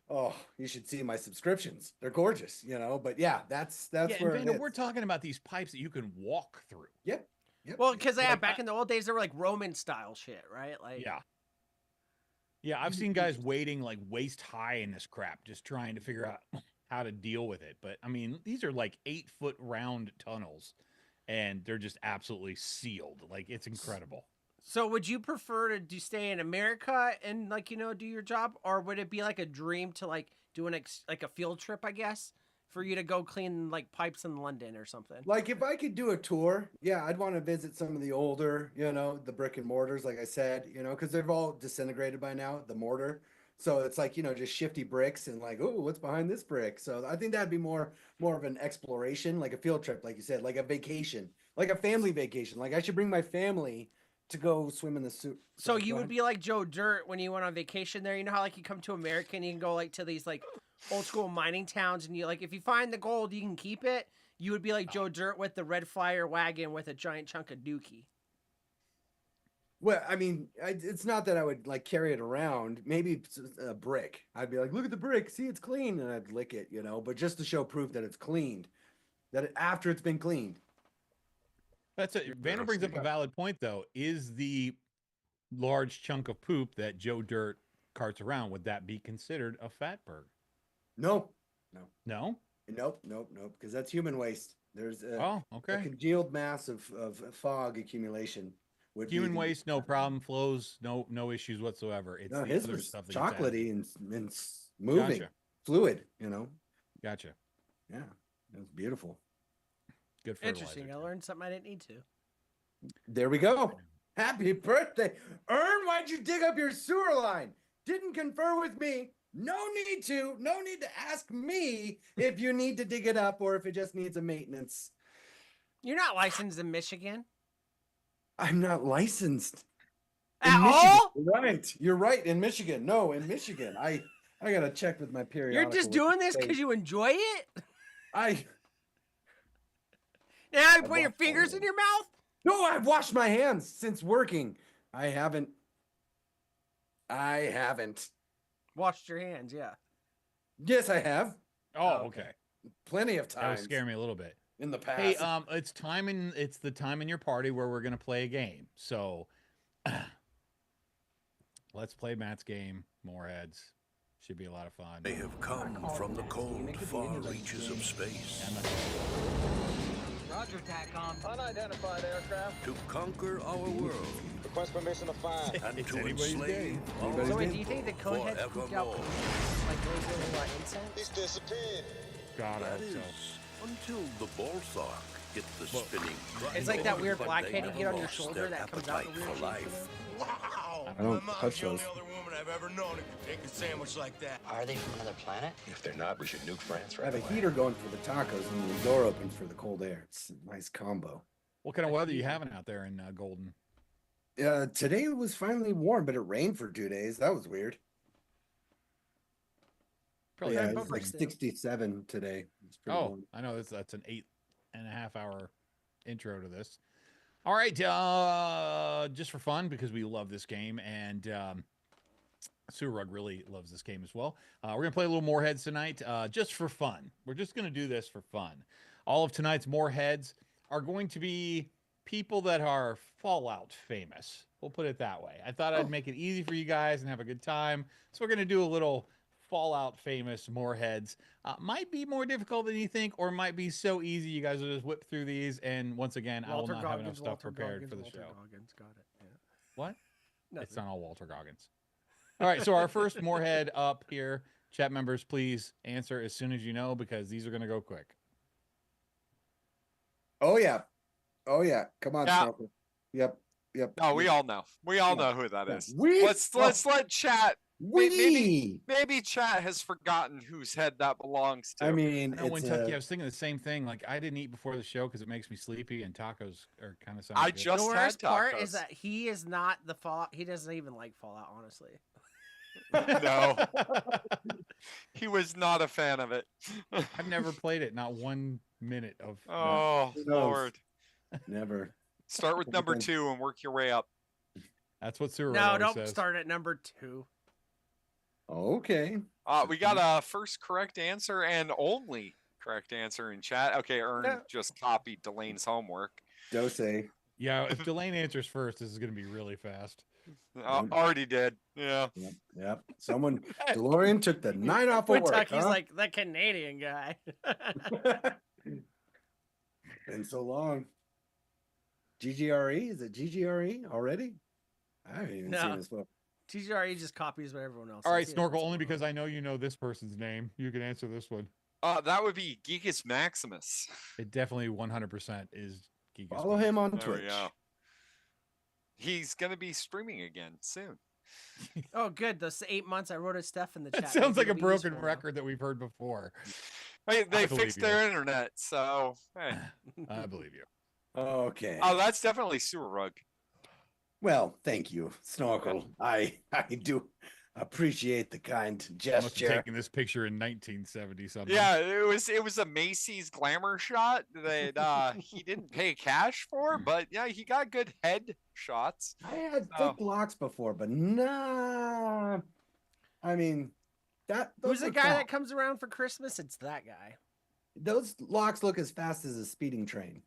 C: oh, you should see my subscriptions. They're gorgeous, you know. But yeah, that's
B: Yeah,
C: where
B: and
C: it
B: Vanda,
C: is.
B: we're talking about these pipes that you can walk through.
C: Yep. Yep.
D: Well, because yeah,
B: Like,
D: back in the old days, they were like Roman style shit, right? Like
B: Yeah. Yeah, I've seen guys wading like waist high in this crap, just trying to figure out how to deal with it. But I mean, these are like 8-foot round tunnels, and they're just absolutely sealed. Like it's incredible.
D: So would you prefer to stay in America and like you know do your job, or would it be like a dream to like do like a field trip, I guess, for you to go clean like pipes in London or something?
C: Like if I could do a tour, yeah, I'd want to visit some of the older, you know, the brick and mortars, like I said, you know, because they've all disintegrated by now, the mortar. So it's like, you know, just shifty bricks and like, oh, what's behind this brick? So I think that'd be more of an exploration, like a field trip, like you said, like a vacation, like a family vacation. Like I should bring my family to go swim in the suit.
D: So you would be like Joe Dirt when you went on vacation there. You know how like you come to America and you can go like to these like old school mining towns and you like if you find the gold you can keep it. You would be like Joe Dirt with the red flyer wagon with a giant chunk of dookie.
C: Well, I mean, it's not that I would like carry it around. Maybe it's a brick. I'd be like, look at the brick. See, it's clean. And I'd lick it, you know, but just to show proof that it's cleaned, after it's been cleaned.
B: That's it. Vanna brings up a valid point, though. Is the large chunk of poop that Joe Dirt carts around, would that be considered a fatberg?
C: No,
B: No?
C: nope. Because that's human waste. There's a,
B: Oh,
C: a
B: okay.
C: congealed mass of fog accumulation. Would be
B: Human
C: the-
B: waste, no problem. Flows, no issues whatsoever. It's
C: No,
B: the
C: his
B: other
C: was
B: stuff that gets added.
C: chocolatey and moving,
B: Gotcha.
C: fluid. You know,
B: Gotcha.
C: yeah, it was beautiful.
B: Good fertilizer.
D: Interesting. I
B: too.
D: learned something I didn't need to.
C: There we go. Happy birthday, Ern. Why'd you dig up your sewer line? Didn't confer with me. No need to ask me if you need to dig it up or if it just needs a maintenance.
D: You're not licensed in Michigan
C: I'm not licensed. In
D: at
C: Michigan.
D: all.
C: You're right. You're right. In Michigan. No, in Michigan. I gotta check with my
D: You're
C: periodical.
D: just
C: with the
D: doing this
C: state.
D: because you enjoy it.
C: I
D: Now you
C: I
D: put your
C: walk
D: fingers
C: forward.
D: in your mouth.
C: no. I've washed my hands since working. I haven't.
D: Washed your hands, yeah.
C: Yes, I have.
B: Oh,
D: okay.
B: okay.
C: Plenty of
B: That was
C: times
B: scaring me a little bit.
C: in the past.
B: Hey, it's the time in your party where we're gonna play a game. So let's play Matt's game. Moorheads. Should be a lot of fun.
H: They have come from the cold, far reaches of space
B: And that's-
I: Roger, TACOM.
J: Unidentified aircraft.
H: to conquer our world
J: Request permission to fly.
H: and
B: It's
H: to
B: anybody's
H: enslave
B: game.
C: Anybody's
D: So wait,
C: game.
D: do you think the code heads pooped out
H: forevermore.
D: like laser incense?
J: He's disappeared.
B: God, I
H: That
B: hope
H: is
B: so.
H: until the Balthark get the spinning.
D: It's like that weird
H: But
D: blackhead
H: they
D: you get on your
H: lost
D: shoulder
H: their
D: that comes out the
H: appetite
D: weird
H: for
D: shape.
H: life.
J: Wow.
C: I don't
J: My mom's
C: touch
J: the only
C: those.
J: other woman I've ever known who could take a sandwich like that.
I: Are they from another planet?
K: If they're not, we should nuke France
C: I
K: right
C: have a
K: away.
C: heater going for the tacos and the door opens for the cold air. It's a nice combo.
B: What kind of weather you having out there in Golden?
C: Today it was finally warm, but it rained for 2 days. That was weird.
B: Probably
C: yeah,
B: had
C: it's
B: bumper
C: like
B: still.
C: 67 today. It's pretty
B: Oh,
C: warm.
B: I know that's an 8.5 hour intro to this. All right, just for fun because we love this game and Sewer Rug really loves this game as well. We're gonna play a little Moorheads tonight, just for fun. We're just gonna do this for fun. All of tonight's Moorheads are going to be people that are Fallout famous. We'll put it that way. I thought I'd make it easy for you guys and have a good time, so we're gonna do a little Fallout famous Moorheads. Might be more difficult than you think, or might be so easy you guys will just whip through these. And once again, I will not have enough stuff prepared for the show.
D: Goggins, got it. Yeah.
B: What?
D: Nothing.
B: It's not all Walter Goggins. All right, so our first Moorhead up here. Chat members, please answer as soon as you know because these are going to go quick.
C: Oh yeah. Oh yeah. Come on,
E: Yeah.
C: Smoker. Yep. Yep.
E: No, we
C: yep.
E: all know. We all
C: Yeah.
E: know who that
C: Yeah.
E: is.
C: We-
E: Let's let chat.
C: We.
E: Maybe chat has forgotten whose head that belongs to.
C: I mean,
B: I know
C: it's
B: Kentucky, I was thinking the same thing. Like, I didn't eat before the show because it makes me sleepy, and tacos are kind of sound
E: I
B: good.
E: just
D: The
E: had
D: worst part is
E: tacos.
D: that he is not the Fallout. He doesn't even like Fallout, honestly.
E: No. He was not a fan of it.
B: I've never played it, not 1 minute of.
E: Oh,
C: Who knows?
E: Lord.
C: never.
E: Start with number 2 and work your way up.
B: That's what Sewer
D: No,
B: always
D: don't
B: says.
D: start at number 2.
C: Okay.
E: We got a first correct answer and only correct answer in chat. Okay, Ern
D: No.
E: just copied Delane's homework.
C: Dose.
B: Yeah, if Delane answers first, this is going to be really fast.
E: Already did. Yeah.
C: Yep. Yep. Someone DeLorean took the night off of work.
D: Kentucky's
C: Huh?
D: like the Canadian guy.
C: Been so long. GGRE? Is it GGRE already? I haven't even
D: No.
C: seen this book.
D: TGRE just copies what everyone else
B: All right,
D: says. Yeah,
B: Snorkel,
D: that's
B: only
D: fine.
B: because I know you know this person's name. You can answer this one.
E: That would be Geekus Maximus.
B: It definitely 100% is Geekus.
C: Follow him on
E: There we
C: Twitch.
E: go. He's going to be streaming again soon.
D: Oh, good. Those 8 months I wrote a stuff in the chat.
B: That sounds like
D: Maybe
B: a
D: it'll be
B: broken
D: useful now.
B: record that we've heard before.
E: Hey, they
B: believe
E: fixed
B: you.
E: their internet, so hey.
B: I believe you.
C: Okay.
E: Oh, that's definitely Sewer Rug.
C: Well, thank you, Snorkel. I do appreciate the kind
B: I must
C: gesture.
B: have taken this picture in 1970 something.
E: Yeah, it was a Macy's glamour shot that he didn't pay cash for, but yeah, he got good head shots.
C: I had
E: Oh.
C: thick locks before, but nah. I mean,
D: Who's the
C: look
D: guy
C: fast.
D: that comes around for Christmas? It's that guy.
C: Those locks look as fast as a speeding train.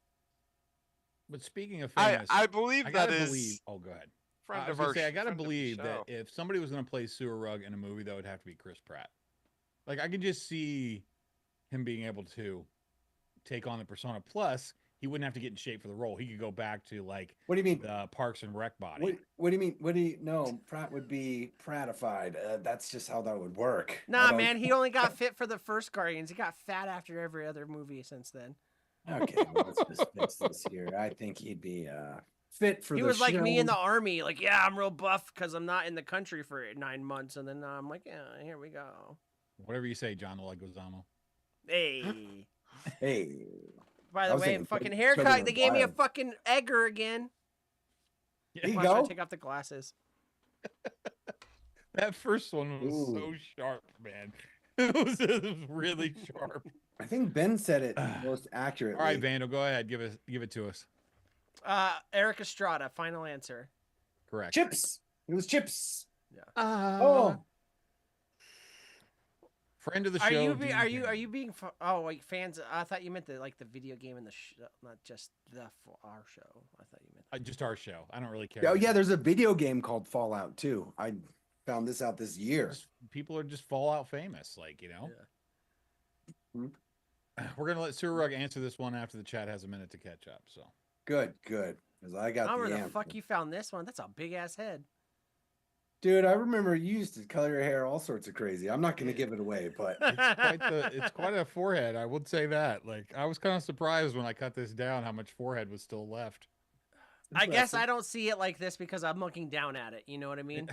B: But speaking of famous,
E: I believe
B: I
E: that
B: gotta
E: is
B: believe. Oh, go ahead.
E: friend
B: I was
E: of
B: gonna
E: our
B: say I gotta
E: friend of the
B: believe that
E: show.
B: if somebody was gonna play Sewer Rug in a movie, that would have to be Chris Pratt. Like I could just see him being able to take on the persona. Plus, he wouldn't have to get in shape for the role. He could go back to like
C: What do you mean?
B: the Parks and Rec body.
C: What do you mean? What do you? No, Pratt would be Prattified. That's just how that would work. I
D: Nah,
C: don't-
D: man, he only got fit for the first Guardians. He got fat after every other movie since then.
C: Okay, well, let's just fix this here. I think he'd be fit for
D: He
C: the
D: was like me in
C: show.
D: the army, like, yeah, I'm real buff because I'm not in the country for 9 months, and then I'm like, yeah, here we go.
B: Whatever you say, John Leguizamo.
D: Hey,
C: Hey,
D: By
C: I
D: the
C: was
D: way,
C: thinking
D: fucking
C: Toby
D: haircut. They gave me a
C: Maguire.
D: fucking Edgar again.
C: There you
D: Watch, I
C: go.
D: take off the glasses.
B: That first one was
C: Ooh.
B: so sharp, man. It was really sharp.
C: I think Ben said it most accurately.
B: All right, Vandal, go ahead. Give it to us.
D: Eric Estrada, final answer.
B: Correct.
C: Chips. It was chips.
B: Oh. Friend of the
D: Are
B: show.
D: you
B: Dean
D: are you
B: Cain.
D: are you being oh wait fans? I thought you meant the video game and the not just our show. I thought you meant
B: Just our show. I don't really care.
C: Oh yeah, there's a video game called Fallout too. I found this out this year.
B: People are just Fallout famous, like, you know.
C: Yeah.
B: We're gonna let Surug answer this one after the chat has a minute to catch up. So
C: Good, good. Because I got
D: where
C: the
D: the
C: answer.
D: fuck you found this one? That's a big ass head.
C: Dude, I remember you used to color your hair all sorts of crazy. I'm not going to give it away, but
B: it's quite a forehead. I would say that. Like, I was kind of surprised when I cut this down how much forehead was still left.
D: I guess I don't see it like this because I'm looking down at it. You know what I mean?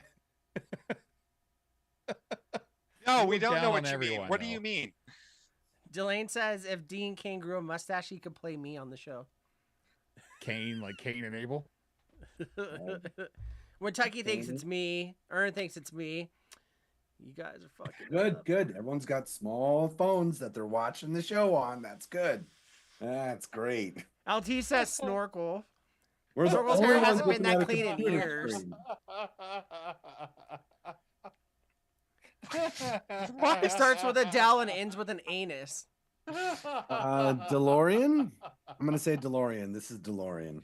E: No,
B: You
E: we
B: look
E: don't
B: down
E: know
B: on
E: what you
B: everyone,
E: mean. What do
B: though.
E: you mean?
D: Delane says if Dean Cain grew a mustache, he could play me on the show.
B: Cain, like Cain and Abel.
D: When Tucky thinks it's me, Ern thinks it's me. You guys are fucking
C: good,
D: up.
C: good. Everyone's got small phones that they're watching the show on. That's good. That's great.
D: LT says snorkel.
C: We're the
D: Snorkel's
C: only
D: hair
C: ones
D: hasn't been
C: looking at
D: that
C: a
D: clean in
C: computer
D: years.
C: screen.
D: It starts with a Del and ends with an anus.
C: DeLorean? I'm going to say DeLorean. This is DeLorean.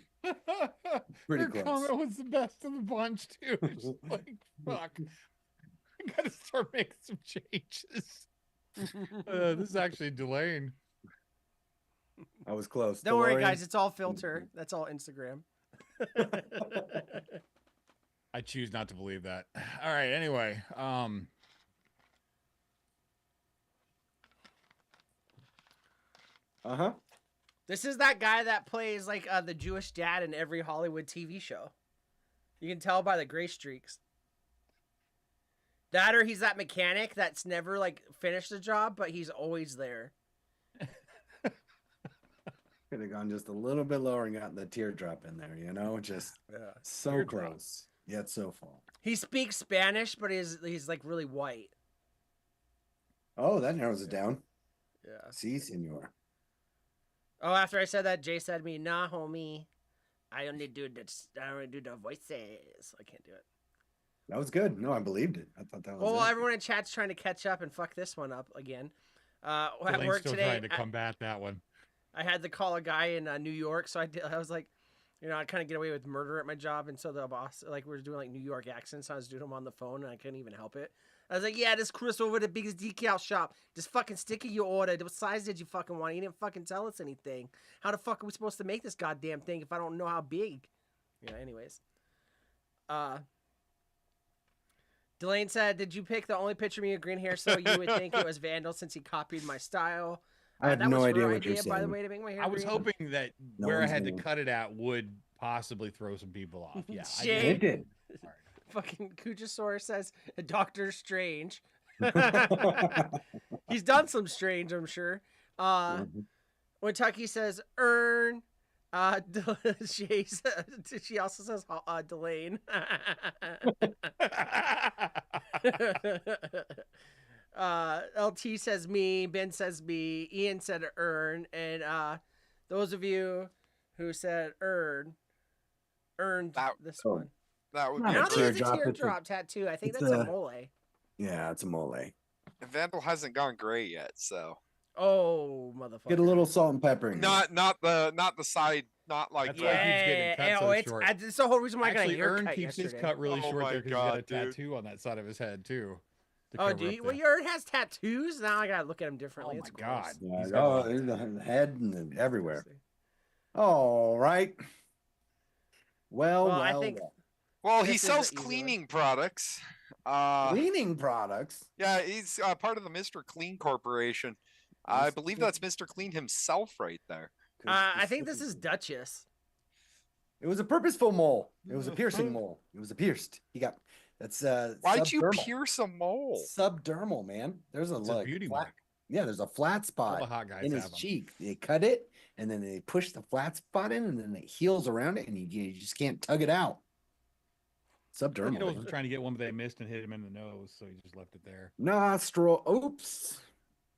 C: Pretty
B: Your
C: close.
B: comment was the best of the bunch too. It's just like, fuck. I gotta start making some changes. This is actually Delane.
C: I was close.
D: Don't worry,
C: DeLorean.
D: guys. It's all filter. That's all Instagram.
B: I choose not to believe that. All right. Anyway,
C: Uh-huh.
D: This is that guy that plays like the Jewish dad in every Hollywood TV show. You can tell by the gray streaks. That or he's that mechanic that's never like finished the job, but he's always there.
C: Could have gone just a little bit lower and gotten the teardrop in there, you know? Just so
B: Teardrop.
C: close, yet so far.
D: He speaks Spanish, but he's like really white.
C: Oh, that narrows it down.
D: Yeah.
C: Si, senor.
D: Oh, after I said that, Jay said to me, "Nah, homie, I only do the voices. I can't do it."
C: That was good. No, I believed it. I thought that was
D: Well,
C: it.
D: everyone in chat's trying to catch up and fuck this one up again. At
B: Delane's
D: work
B: still
D: today,
B: trying to combat that one.
D: I had to call a guy in New York, so I was like, I kind of get away with murder at my job, and so the boss, like, we were doing like New York accents, so I was doing them on the phone, and I couldn't even help it. I was like, "Yeah, this Chris over the biggest decal shop. Just fucking stick in your order. What size did you fucking want? You didn't fucking tell us anything. How the fuck are we supposed to make this goddamn thing if I don't know how big?" Yeah. Anyways, Delane said, "Did you pick the only picture of me with green hair so you would think it was Vandal since he copied my style?"
C: I have
D: that
C: no
D: was
C: idea
D: her
C: what you're
D: idea, by the
C: saying.
D: way, to make my hair
B: I was
D: green.
B: hoping that
C: No
B: where I
C: one's
B: had to
C: gonna-
B: cut it at would possibly throw some people off. Yeah, I
D: Jay-
B: did.
C: It did.
D: Fucking Kujasaur says Doctor Strange. He's done some strange, I'm sure. When Tucky says Earn, she also says Delane. LT says me, Ben says me, Ian said Earn, and those of you who said earned this
C: Oh.
D: one.
E: That would
C: Not
E: be
D: I
C: a
D: don't think it's a
C: teardrop, it's a-
D: teardrop tattoo. I think
C: it's
D: that's a
C: a-
D: mole.
C: Yeah, it's a mole.
E: Vandal hasn't gone gray yet, so
D: Oh, motherfucker.
C: Get a little salt and pepper in there.
E: not the side, not like
B: That's why he
E: that.
B: keeps getting cut so
D: it's,
B: short.
D: it's the whole reason why I got a
B: Actually, Ern
D: haircut
B: keeps
D: yesterday.
B: his cut really
E: Oh
B: short
E: my
B: there because he's got a
E: God, dude.
B: tattoo on that side of his head too. to
D: Oh,
B: cover
D: do
B: up
D: you? Well,
B: the-
D: your Ern has tattoos. Now I gotta look at him differently.
B: Oh
D: It's
B: my God.
D: gross.
C: Yeah,
B: He's got a lot.
C: there's the head and then everywhere. All right. Well,
D: I think
E: Well, he
D: This is
E: sells
D: the easy one.
E: cleaning products.
C: cleaning products.
E: Yeah, he's part of the Mr. Clean Corporation. I believe that's Mr. Clean himself right there.
D: I think this is Duchess.
C: It was a purposeful mole. It was a piercing mole. It was a pierced. He got that's
E: Why'd you
C: subdermal.
E: pierce a mole?
C: Subdermal, man. There's a
B: It's a
C: like
B: beauty
C: flat-
B: mark.
C: Yeah, there's a flat
B: All
C: spot
B: the hot guys
C: in his
B: have 'em.
C: cheek. They cut it, and then they push the flat spot in, and then it heals around it, and you just can't tug it out.
B: He was
C: Subdermally.
B: trying to get one, but they missed and hit him in the nose, so he just left it there.
C: Nostril. Oops.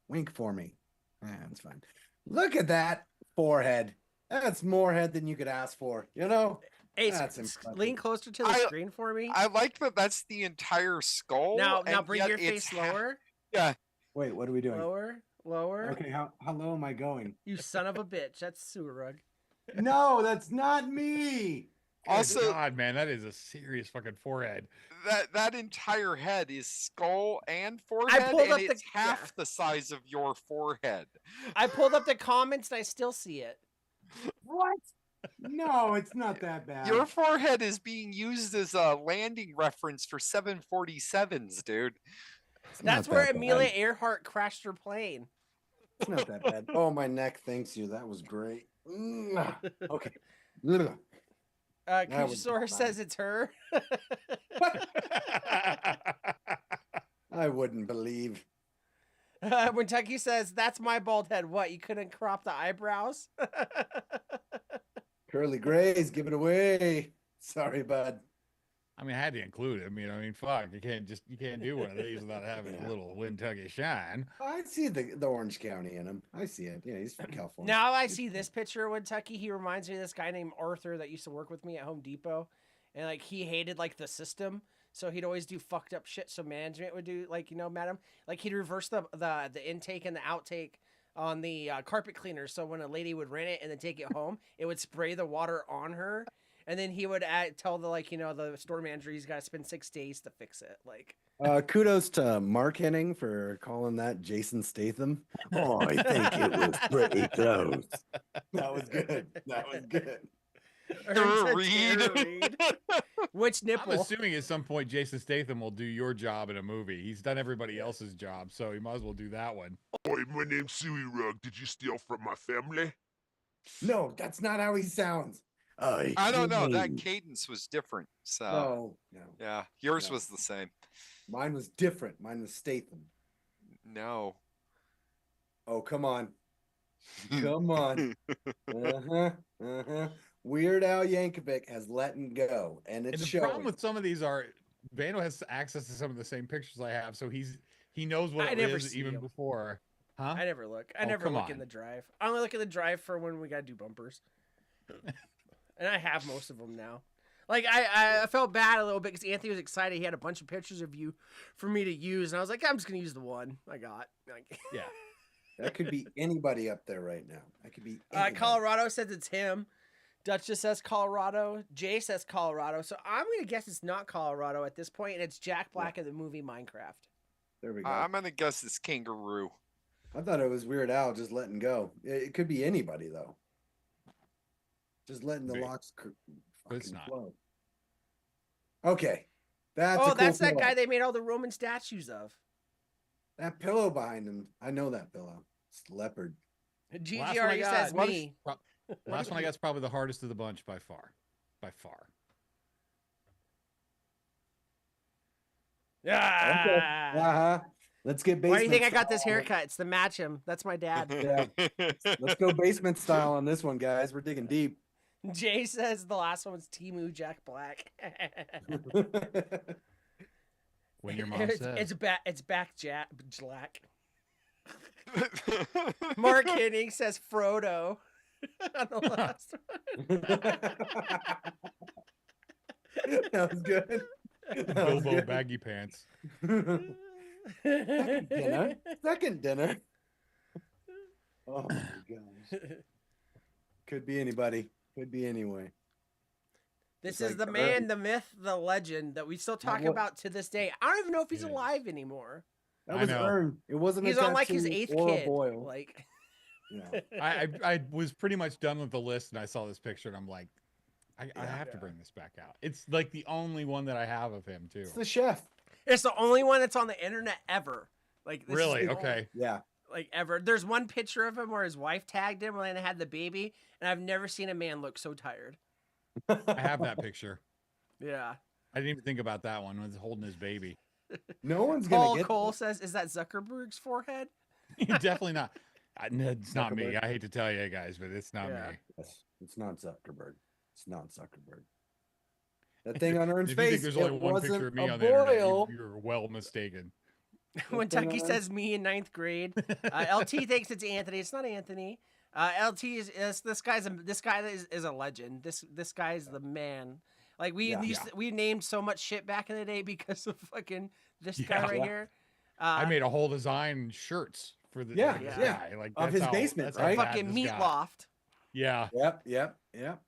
C: Wink for me. That's fine. Look at that forehead. That's more head than you could ask for. You know.
D: Hey,
C: That's
D: lean
C: impressive.
D: closer to the screen for me.
E: I like that. That's the entire skull.
D: Now
E: and
D: bring
E: yet
D: your
E: it's
D: face lower.
E: Yeah.
C: Wait, what are we doing?
D: Lower.
C: Okay, how low am I going?
D: You son of a bitch. That's sewer rug.
C: No, that's not me.
B: Good
E: Also-
B: God, man, that is a serious fucking forehead.
E: That entire head is skull and forehead,
D: pulled
E: and
D: up the-
E: it's half the size of your forehead.
D: I pulled up the comments and I still see it.
C: What? No, it's not that bad.
E: Your forehead is being used as a landing reference for 747s, dude.
C: It's
D: That's
C: not
D: where
C: that
D: Amelia
C: bad.
D: Earhart crashed her plane.
C: It's not that bad. Oh, my neck thanks you. That was great. Okay. Ugh. That was
D: Kujasaur
C: fine.
D: says it's her.
C: I wouldn't believe.
D: When Tucky says, that's my bald head. What, you couldn't crop the eyebrows?
C: Curly Grays, give it away. Sorry, bud.
B: I mean, I had to include him. I mean, fuck, you can't do one of these without having
C: Yeah.
B: a little Wintuggy shine.
C: I see the Orange County in him. I see it. Yeah, he's from California.
D: Now I see this picture of Tucky. He reminds me of this guy named Arthur that used to work with me at Home Depot. And like he hated like the system. So he'd always do fucked up shit. So management would do like, madam, like he'd reverse the intake and the outtake on the carpet cleaner. So when a lady would rent it and then take it home, it would spray the water on her. And then he would tell the store manager he's got to spend 6 days to fix it. Like,
C: Kudos to Mark Henning for calling that Jason Statham. Oh, I think it was pretty close. That was good. That was good.
D: Tara
E: Reid.
D: Reid. Which
B: I'm
D: nipple?
B: assuming at some point Jason Statham will do your job in a movie. He's done everybody else's job, so he might as well do that one.
G: Oi, my name's Suey Rug. Did you steal from my family?
C: No, that's not how he sounds.
E: I don't know. That cadence was different. So
C: No.
E: yeah, yours
C: No.
E: was the same.
C: Mine was different. Mine was Statham.
E: No.
C: Oh, come on. Come on. Weird Al Yankovic has let him go, and
B: And
C: it's
B: the
C: showing.
B: problem with some of these are Vano has access to some of the same pictures I have, so he knows what
D: I
B: it
D: never
B: is
D: see
B: even
D: him.
B: before. Huh?
D: I never look. I
B: Oh,
D: never
B: come
D: look in
B: on.
D: the drive. I only look at the drive for when we gotta do bumpers. And I have most of them now. Like I felt bad a little bit because Anthony was excited. He had a bunch of pictures of you for me to use, and I was like, I'm just gonna use the one I got. Like,
B: Yeah.
C: That could be anybody up there right now. That could be anybody.
D: Colorado says it's him. Duchess says Colorado. Jay says Colorado. So I'm gonna guess it's not Colorado at this point, and it's Jack Black in the movie Minecraft.
C: There we go.
E: I'm gonna guess it's kangaroo.
C: I thought it was Weird Al just letting go. It could be anybody though. Just letting the
B: Maybe.
C: locks
B: But it's
C: fucking
B: not.
C: flow. Okay, that's a
D: Oh,
C: cool
D: that's that
C: pillow.
D: guy they made all the Roman statues of.
C: That pillow behind him. I know that pillow. It's leopard.
D: Gigi
B: Last one I
D: already
B: got.
D: says
B: What
D: me.
B: Last one I got is probably the hardest of the bunch by far. By far.
D: Ah.
C: Uh-huh. Let's get basement.
D: Why do you think I got this
C: style.
D: haircut? It's to match him. That's my dad.
C: Yeah. Let's go basement style on this one, guys. We're digging deep.
D: Jay says the last one was Timu Jack Black.
B: When your mom
D: it's,
B: says.
D: it's back Jack Black. Mark Henning says Frodo on the last one.
C: That was good. That was
B: Bilbo
C: good.
B: baggy pants.
C: Second dinner. Second dinner. Oh my gosh. Could be anybody. Could be anyway.
D: This
C: It's
D: is
C: like
D: the man,
C: Ern.
D: the myth, the legend that we still talk
C: what-
D: about to this day. I don't even know if he's
B: It is.
D: alive anymore.
C: That
B: I
C: was
B: know.
C: Ern. It wasn't.
D: He's
C: a
D: on like his
C: tattoo
D: 8th
C: or a
D: kid.
C: boil.
D: Like,
C: Yeah.
B: I was pretty much done with the list and I saw this picture and I'm like, I have to bring this back out. It's like the only one that I have of him too.
C: It's the chef.
D: it's the only one that's on the internet ever. Like, this is
B: Really?
D: the
B: Okay.
C: Yeah.
D: like ever. There's one picture of him where his wife tagged him when they had the baby, and I've never seen a man look so tired.
B: I have that picture.
D: Yeah.
B: I didn't even think about that one when he's holding his baby.
C: No one's gonna
D: Paul
C: get
D: Cole
C: this.
D: says, "Is that Zuckerberg's forehead?"
B: Definitely not. No, it's not me.
C: Zuckerberg?
B: I hate to tell you guys, but it's not
D: Yeah.
B: me.
C: Yes, it's not Zuckerberg. It's not Zuckerberg. That thing on Ern's
B: If you think
C: face,
B: there's
C: it
B: only one picture
C: wasn't
B: of me
C: a
B: on the internet,
C: boil.
B: you're well mistaken.
D: When
C: thing
D: Tucky
C: on
D: says me in 9th grade, LT thinks it's Anthony. It's not Anthony. LT is this guy is a legend. This guy is the man. Like we
C: Yeah.
D: we named so much shit back in the day because of fucking this guy
B: Yeah.
D: right
C: Yeah.
D: here.
B: I made a whole design shirts for the
C: Yeah,
B: for this
D: yeah.
B: guy. Like
C: Of
B: that's
C: his
B: how-
C: basement,
B: that's how
C: right?
B: bad
D: fucking
B: this
D: meat
B: got.
D: loft.
B: Yeah.
C: Yep.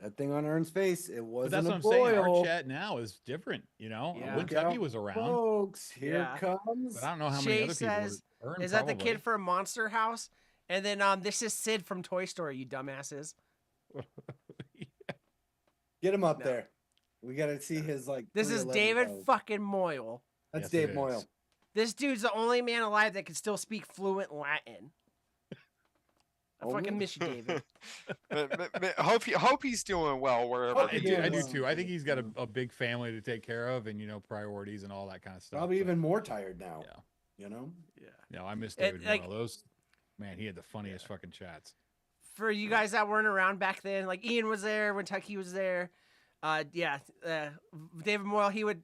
C: That thing on Ern's face, it
B: But
C: wasn't
B: that's what
C: a
B: I'm saying. Our
C: boil.
B: chat now is different, you know.
D: Yeah.
B: When
C: Look out,
B: Tucky was around,
C: folks. Here
D: Yeah.
C: comes.
B: but I don't know how
D: Shay
B: many other people
D: says,
B: were. Ern
D: Is that the
B: probably.
D: kid from Monster House? And then this is Sid from Toy Story, you dumbasses.
C: Get him up
D: No.
C: there. We got to see his like.
D: This is
C: 311
D: David
C: pose.
D: fucking Moyle.
C: That's
B: Yes, it
C: Dave Moyle.
B: is.
D: This dude's the only man alive that can still speak fluent Latin. I
C: Only?
D: fucking miss you, David.
E: Hope he's doing well wherever
C: Hope
B: I
E: he
C: he
B: do,
C: is.
B: I do
E: is.
B: too. I think he's got a big family to take care of, and priorities and all that kind of stuff.
C: Probably
B: but,
C: even more tired now.
B: Yeah.
C: You know.
D: Yeah.
B: No, I miss
D: It-
B: David
D: like-
B: Moyle. Those man, he had the funniest fucking chats.
D: For you guys that weren't around back then, like Ian was there when Tucky was there. David Moyle, he would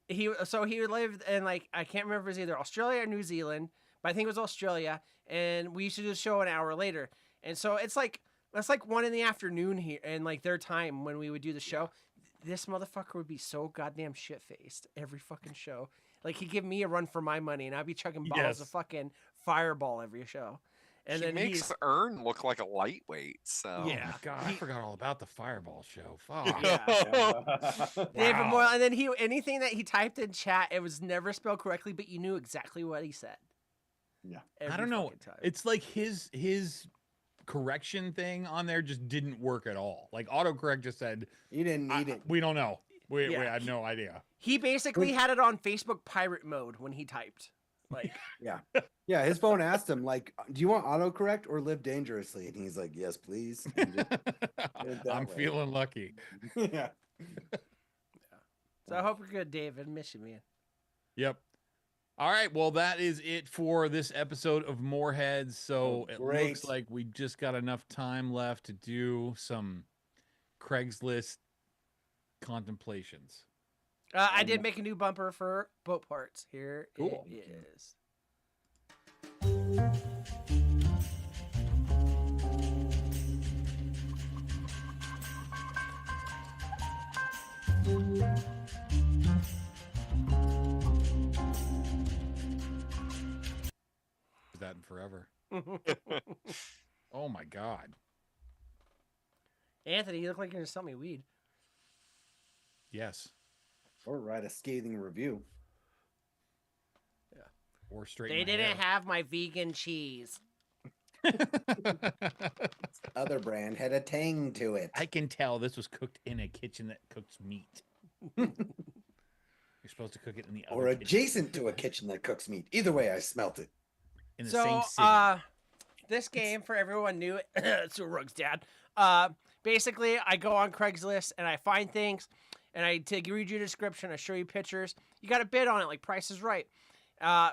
D: live in like I can't remember if it was either Australia or New Zealand, but I think it was Australia. And we used to do the show an hour later, and so that's like 1 in the afternoon here, and like their time when we would do the show. This motherfucker would be so goddamn shit faced every fucking show. Like he'd give me a run for my money, and I'd be chugging bottles of
B: Yes.
D: fucking Fireball every show. And
E: he
D: then
E: makes
D: he's
E: Ern look like a lightweight. So
D: Yeah.
B: God, I forgot all about the Fireball show. Fuck.
D: yeah. David
B: Wow.
D: Moyle, and then anything that he typed in chat, it was never spelled correctly, but you knew exactly what he said.
C: Yeah.
B: I
D: Every
B: don't know.
D: fucking time.
B: It's like his correction thing on there just didn't work at all. Like autocorrect just said,
C: You didn't need it.
B: we don't know. We
D: Yeah,
B: have no idea.
D: He basically had it on Facebook pirate mode when he typed. Like,
C: Yeah, his phone asked him like, "Do you want autocorrect or live dangerously?" And he's like, "Yes, please." And just- that
B: I'm
C: way.
B: feeling lucky.
C: yeah.
D: so I hope you're good, David. Miss you, man.
B: Yep. All right. Well, that is it for this episode of Moreheads. So it
C: Great.
B: looks like we just got enough time left to do some Craigslist contemplations.
D: I did make a new bumper for boat parts. Here
B: Cool.
D: it is.
B: Is that in forever? Oh my God.
D: Anthony, you look like you're gonna sell me weed.
B: Yes.
C: Or write a scathing review.
B: Or straight.
D: They didn't have my vegan cheese.
C: Other brand had a tang to it.
B: I can tell this was cooked in a kitchen that cooks meat. You're supposed to cook it in the
C: or
B: other kitchen,
C: adjacent to a kitchen that cooks meat. Either way, I smelt it.
B: in the
D: So,
B: same city.
D: this game for everyone new, it's a Rug's dad. Basically, I go on Craigslist and I find things, and I read your description. I show you pictures. You got to bid on it, like Price is Right.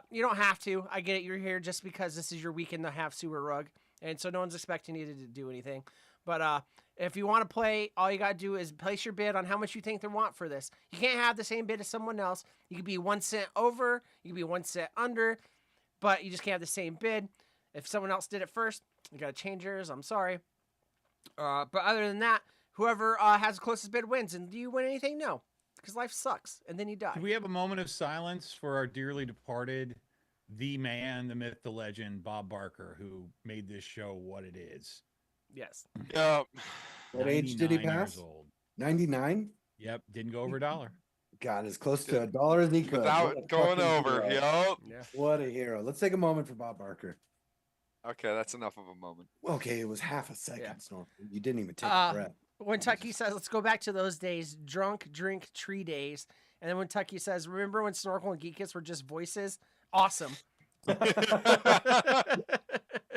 D: You don't have to. I get it. You're here just because this is your weekend to have Sewer Rug, and so no one's expecting you to do anything. But if you want to play, all you got to do is place your bid on how much you think they want for this. You can't have the same bid as someone else. You could be 1 cent over. You could be 1 cent under, but you just can't have the same bid. If someone else did it first, you got to change yours. I'm sorry. But other than that, whoever has the closest bid wins. And do you win anything? No, because life sucks, and then you die.
B: Can we have a moment of silence for our dearly departed, the man, the myth, the legend, Bob Barker, who made this show what it is?
D: Yes.
E: Yeah.
C: What age did he
B: 99 years
C: pass?
B: old.
C: 99?
B: Yep, didn't go over a dollar.
C: Got as close to $1 as he could. What
E: Without
C: a
E: going
C: fucking
E: over.
C: hero.
E: Yup.
D: Yeah.
C: What a hero. Let's take a moment for Bob Barker.
E: Okay, that's enough of a moment.
C: Okay, it was half a second,
D: Yeah.
C: Snorkel. You didn't even take
D: Uh,
C: a breath.
D: When Tucky says, let's go back to those days, drunk, drink, tree days. And then when Tucky says, remember when Snorkel and Geekus were just voices? Awesome.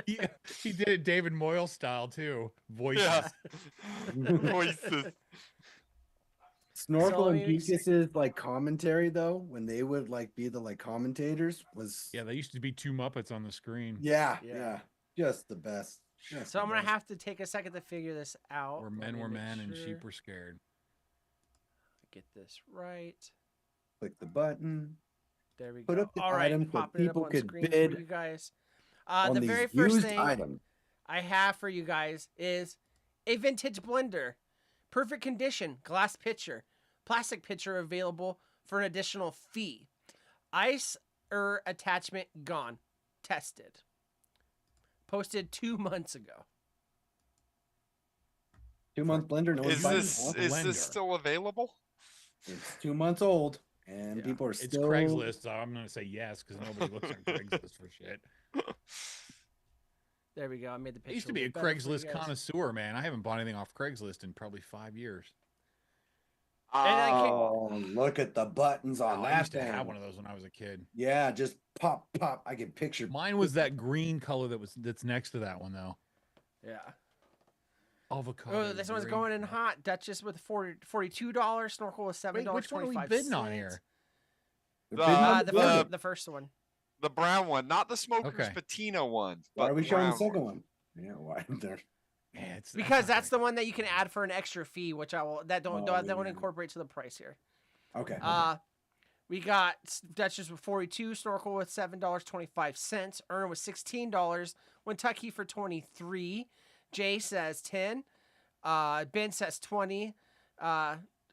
B: He did it David Moyle style too. Voices.
E: Yeah. Voices.
C: Snorkel
D: let
C: and
D: me
C: Geekus's like commentary though, when they would like be the like commentators, was
B: Yeah, they used to be two Muppets on the screen.
C: yeah,
D: Yeah.
C: just the best. Just
D: So
C: the
D: I'm gonna
C: best.
D: have to take a second to figure this out.
B: Where
D: Let
B: men
D: me
B: were
D: make
B: men and
D: sure
B: sheep were scared.
D: Get this right.
C: Click the button.
D: There we
C: Put
D: go.
C: up the
D: All right,
C: item so
D: popping it up
C: people
D: on
C: could
D: screen for
C: bid
D: you guys.
C: on
D: The
C: these
D: very first
C: used
D: thing
C: items.
D: I have for you guys is a vintage blender, perfect condition, glass pitcher, plastic pitcher available for an additional fee. Ice attachment gone. Tested. Posted 2 months ago.
C: 2-month blender. No one's
E: Is
C: buying
E: this
C: it.
E: is
B: blender.
E: this still available?
C: It's 2 months old, and
B: Yeah.
C: people are
B: It's
C: still.
B: Craigslist, so I'm gonna say yes because nobody looks on Craigslist for shit.
D: There we go. I made the picture.
B: I used to be a
D: little better for you
B: Craigslist
D: guys.
B: connoisseur, man. I haven't bought anything off Craigslist in probably 5 years.
C: Oh, look at the buttons on
B: Oh, I
C: that
B: used to have
C: thing.
B: one of those when I was a kid.
C: Yeah, just pop, pop. I can picture.
B: Mine was that green color that's next to that one though.
D: Yeah.
B: Avocado.
D: Oh, this one's
B: green.
D: going in hot. Duchess with $42. Snorkel with $7.25.
B: Wait, which one are we bidding on here?
C: They're
E: The-
C: bidding on
D: The,
C: the blender.
D: the first one.
E: The brown one, not the Smoker's
B: Okay.
E: Patina one.
C: Why
E: but
C: are we showing the
E: brown
C: second one? Yeah, why? There.
B: Man, it's
D: Because
B: not
D: that's the
B: gonna-
D: one that you can add for an extra fee, which I will that don't
C: Oh,
D: that won't
C: yeah.
D: incorporate to the price here.
C: Okay.
D: We got Duchess with 42, Snorkel with $7.25, Erna with $16, Kentucky for 23, Jay says 10, Ben says 20,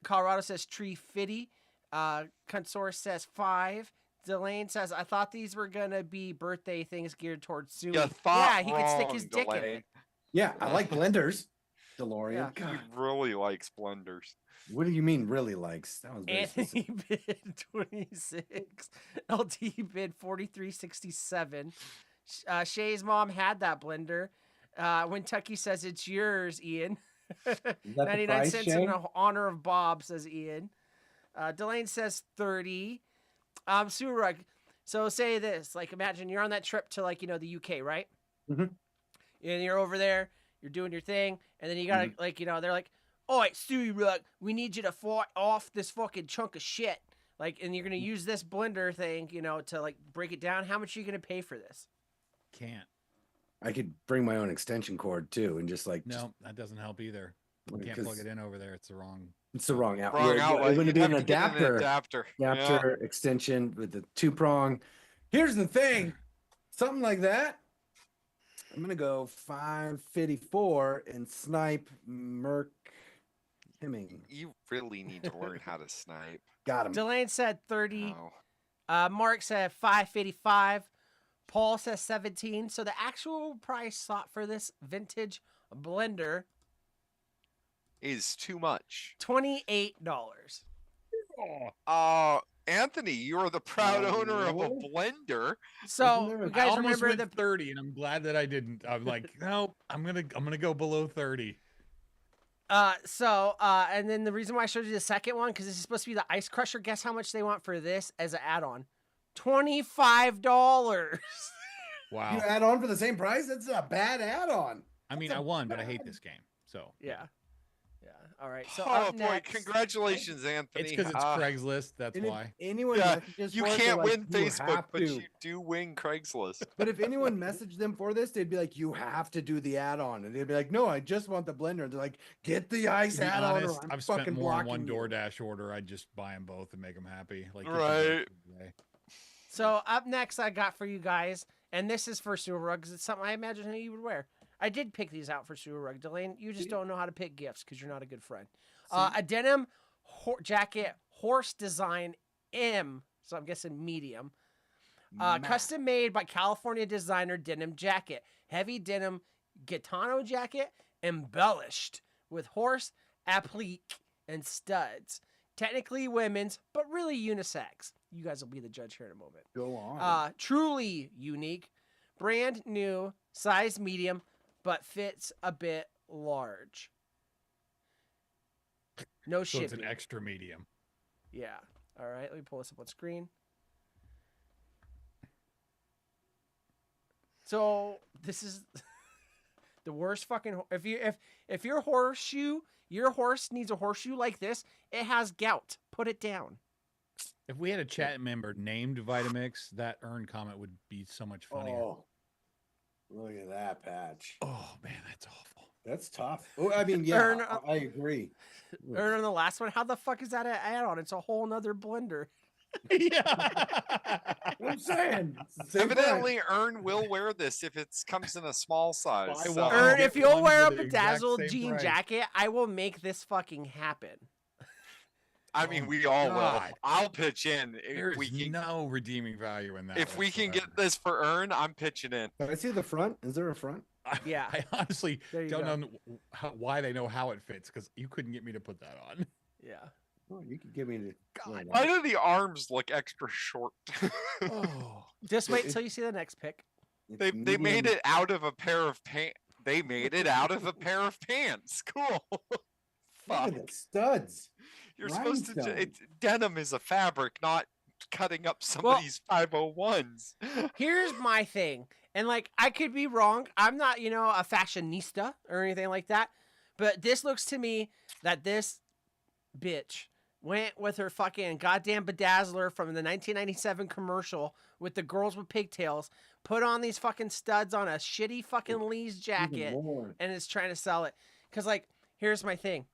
D: Colorado says Tree Fitty, Consor says 5. Delane says, I thought these were gonna be birthday things geared towards Sue.
E: You thought
D: Yeah, he could stick his
E: wrong,
D: dick in
E: Delane.
D: it.
C: Yeah, I like blenders. DeLorean.
D: Yeah.
E: He
C: God,
E: really likes blenders.
C: what do you mean really likes? That was very specific.
D: Anthony bid 26. LT bid 43.67. Shay's mom had that blender. Kentucky says it's yours, Ian.
C: Is that the
D: 99
C: price,
D: cents
C: Shay?
D: in honor of Bob, says Ian. Delane says 30. Surug. So say this, like imagine you're on that trip to like, the UK, right?
C: Mhm.
D: And you're over there, you're doing your thing, and then you gotta like, they're like, all right, Surug, we need you to fight off this fucking chunk of shit. Like, and you're gonna use this blender thing, to like break it down. How much are you gonna pay for this?
B: Can't.
C: I could bring my own extension cord too, and just like
B: No, that doesn't help either. You can't
C: because
B: plug it in over there. It's the wrong.
C: it's the wrong out.
E: Wrong
C: yeah,
E: outlet.
C: It would
E: You'd
C: be
E: have
C: an
E: to get
C: adapter.
E: adapter.
C: Adapter extension with the 2-prong. Here's the thing, something like that. I'm gonna go 554 and snipe Merc Hemming.
E: You really need to learn how to snipe.
C: Got him.
D: Delane said 30.
E: Oh.
D: Mark said 555. Paul says 17. So the actual price sought for this vintage blender,
E: Is too much.
D: $28.
E: Anthony, you're the proud owner of a
C: Oh.
E: blender.
D: So
C: there
D: you
C: a-
B: I
D: guys
B: almost
D: remember
B: went 30, and I'm glad that I didn't. I'm like, no, I'm gonna go below 30.
D: and then the reason why I showed you the second one, because this is supposed to be the Ice Crusher. Guess how much they want for this as an add-on? $25.
B: Wow.
C: You add on for the same price? That's a bad add-on.
B: I mean, I won, but I hate this game. So
D: Yeah. All right. So
E: Oh
D: up
E: boy,
D: next,
E: congratulations, Anthony.
B: it's because it's Craigslist. That's
C: And if
B: why.
C: anyone
E: Yeah,
C: messages
E: you
C: for it, they're
E: can't
C: like,
E: win
C: "You
E: Facebook,
C: have
E: but
C: to."
E: you do win Craigslist.
C: But if anyone messaged them for this, they'd be like, "You have to do the add-on," and they'd be like, "No, I just want the blender." They're like, "Get the ice
B: To be
C: add-on,
B: honest,
C: or I'm
B: I've
C: fucking
B: spent more on one
C: blocking you."
B: DoorDash order. I'd just buy them both and make them happy. Like this is
E: Right.
B: today.
D: So up next, I got for you guys, and this is for sewer rugs. It's something I imagine you would wear. I did pick these out for sewer rug, Delane. You just don't know how to pick gifts because you're not a good friend. A denim jacket, horse design M. So I'm guessing medium. Custom made by California designer denim jacket. Heavy denim Gitano jacket embellished with horse applique and studs. Technically women's, but really unisex. You guys will be the judge here in a moment.
C: Go on.
D: Truly unique. Brand new, size medium, but fits a bit large. No
B: So it's
D: shipping.
B: an extra medium.
D: Yeah. All right. Let me pull this up on screen. So this is The worst fucking if your horse needs a horseshoe like this, it has gout. Put it down.
B: If we had a chat member named Vitamix, that Earn comment would be so much funnier.
C: Oh, look at that patch.
B: Oh man, that's awful.
C: That's tough. Oh, I mean, yeah,
D: Earn-
C: I agree.
D: Or on the last one, how the fuck is that an add-on? It's a whole nother blender.
B: Yeah.
C: I'm saying. it's the same
E: Evidently, Earn will wear this if it comes in a small size.
B: Buy
E: so-
B: one.
D: Ern,
B: get
D: if you'll
B: one
D: wear
B: for
D: a
B: the exact
D: bedazzled
B: same
D: jean
B: price.
D: jacket, I will make this fucking happen.
E: I mean,
B: Oh,
E: we all will.
B: God.
E: I'll pitch in if
B: There's
E: we can.
B: no redeeming value in that.
E: If we can
B: whatsoever.
E: get this for Earn, I'm pitching in.
C: Can I see the front? Is there a front?
D: Yeah.
B: I honestly
D: There you
B: don't
D: go.
B: know why they know how it fits because you couldn't get me to put that on.
D: Yeah.
C: Oh, you could give me the.
E: God, why do the arms look extra short?
B: Oh,
D: Just wait
C: It-
D: till you see the next pick.
C: It's
E: they
C: medium-
E: made it out of a pair of pants. They made it out of a pair of pants. Cool.
C: Look
E: Fuck.
C: at the studs.
E: You're supposed to.
C: Rhinestone.
E: Denim is a fabric, not cutting up somebody's 501s.
D: Here's my thing. And like I could be wrong. I'm not, a fashionista or anything like that. But this looks to me that this bitch went with her fucking goddamn bedazzler from the 1997 commercial with the girls with pigtails, put on these fucking studs on a shitty fucking Lee's
C: Even
D: jacket,
C: more.
D: and is trying to sell it. Cause like, here's my thing.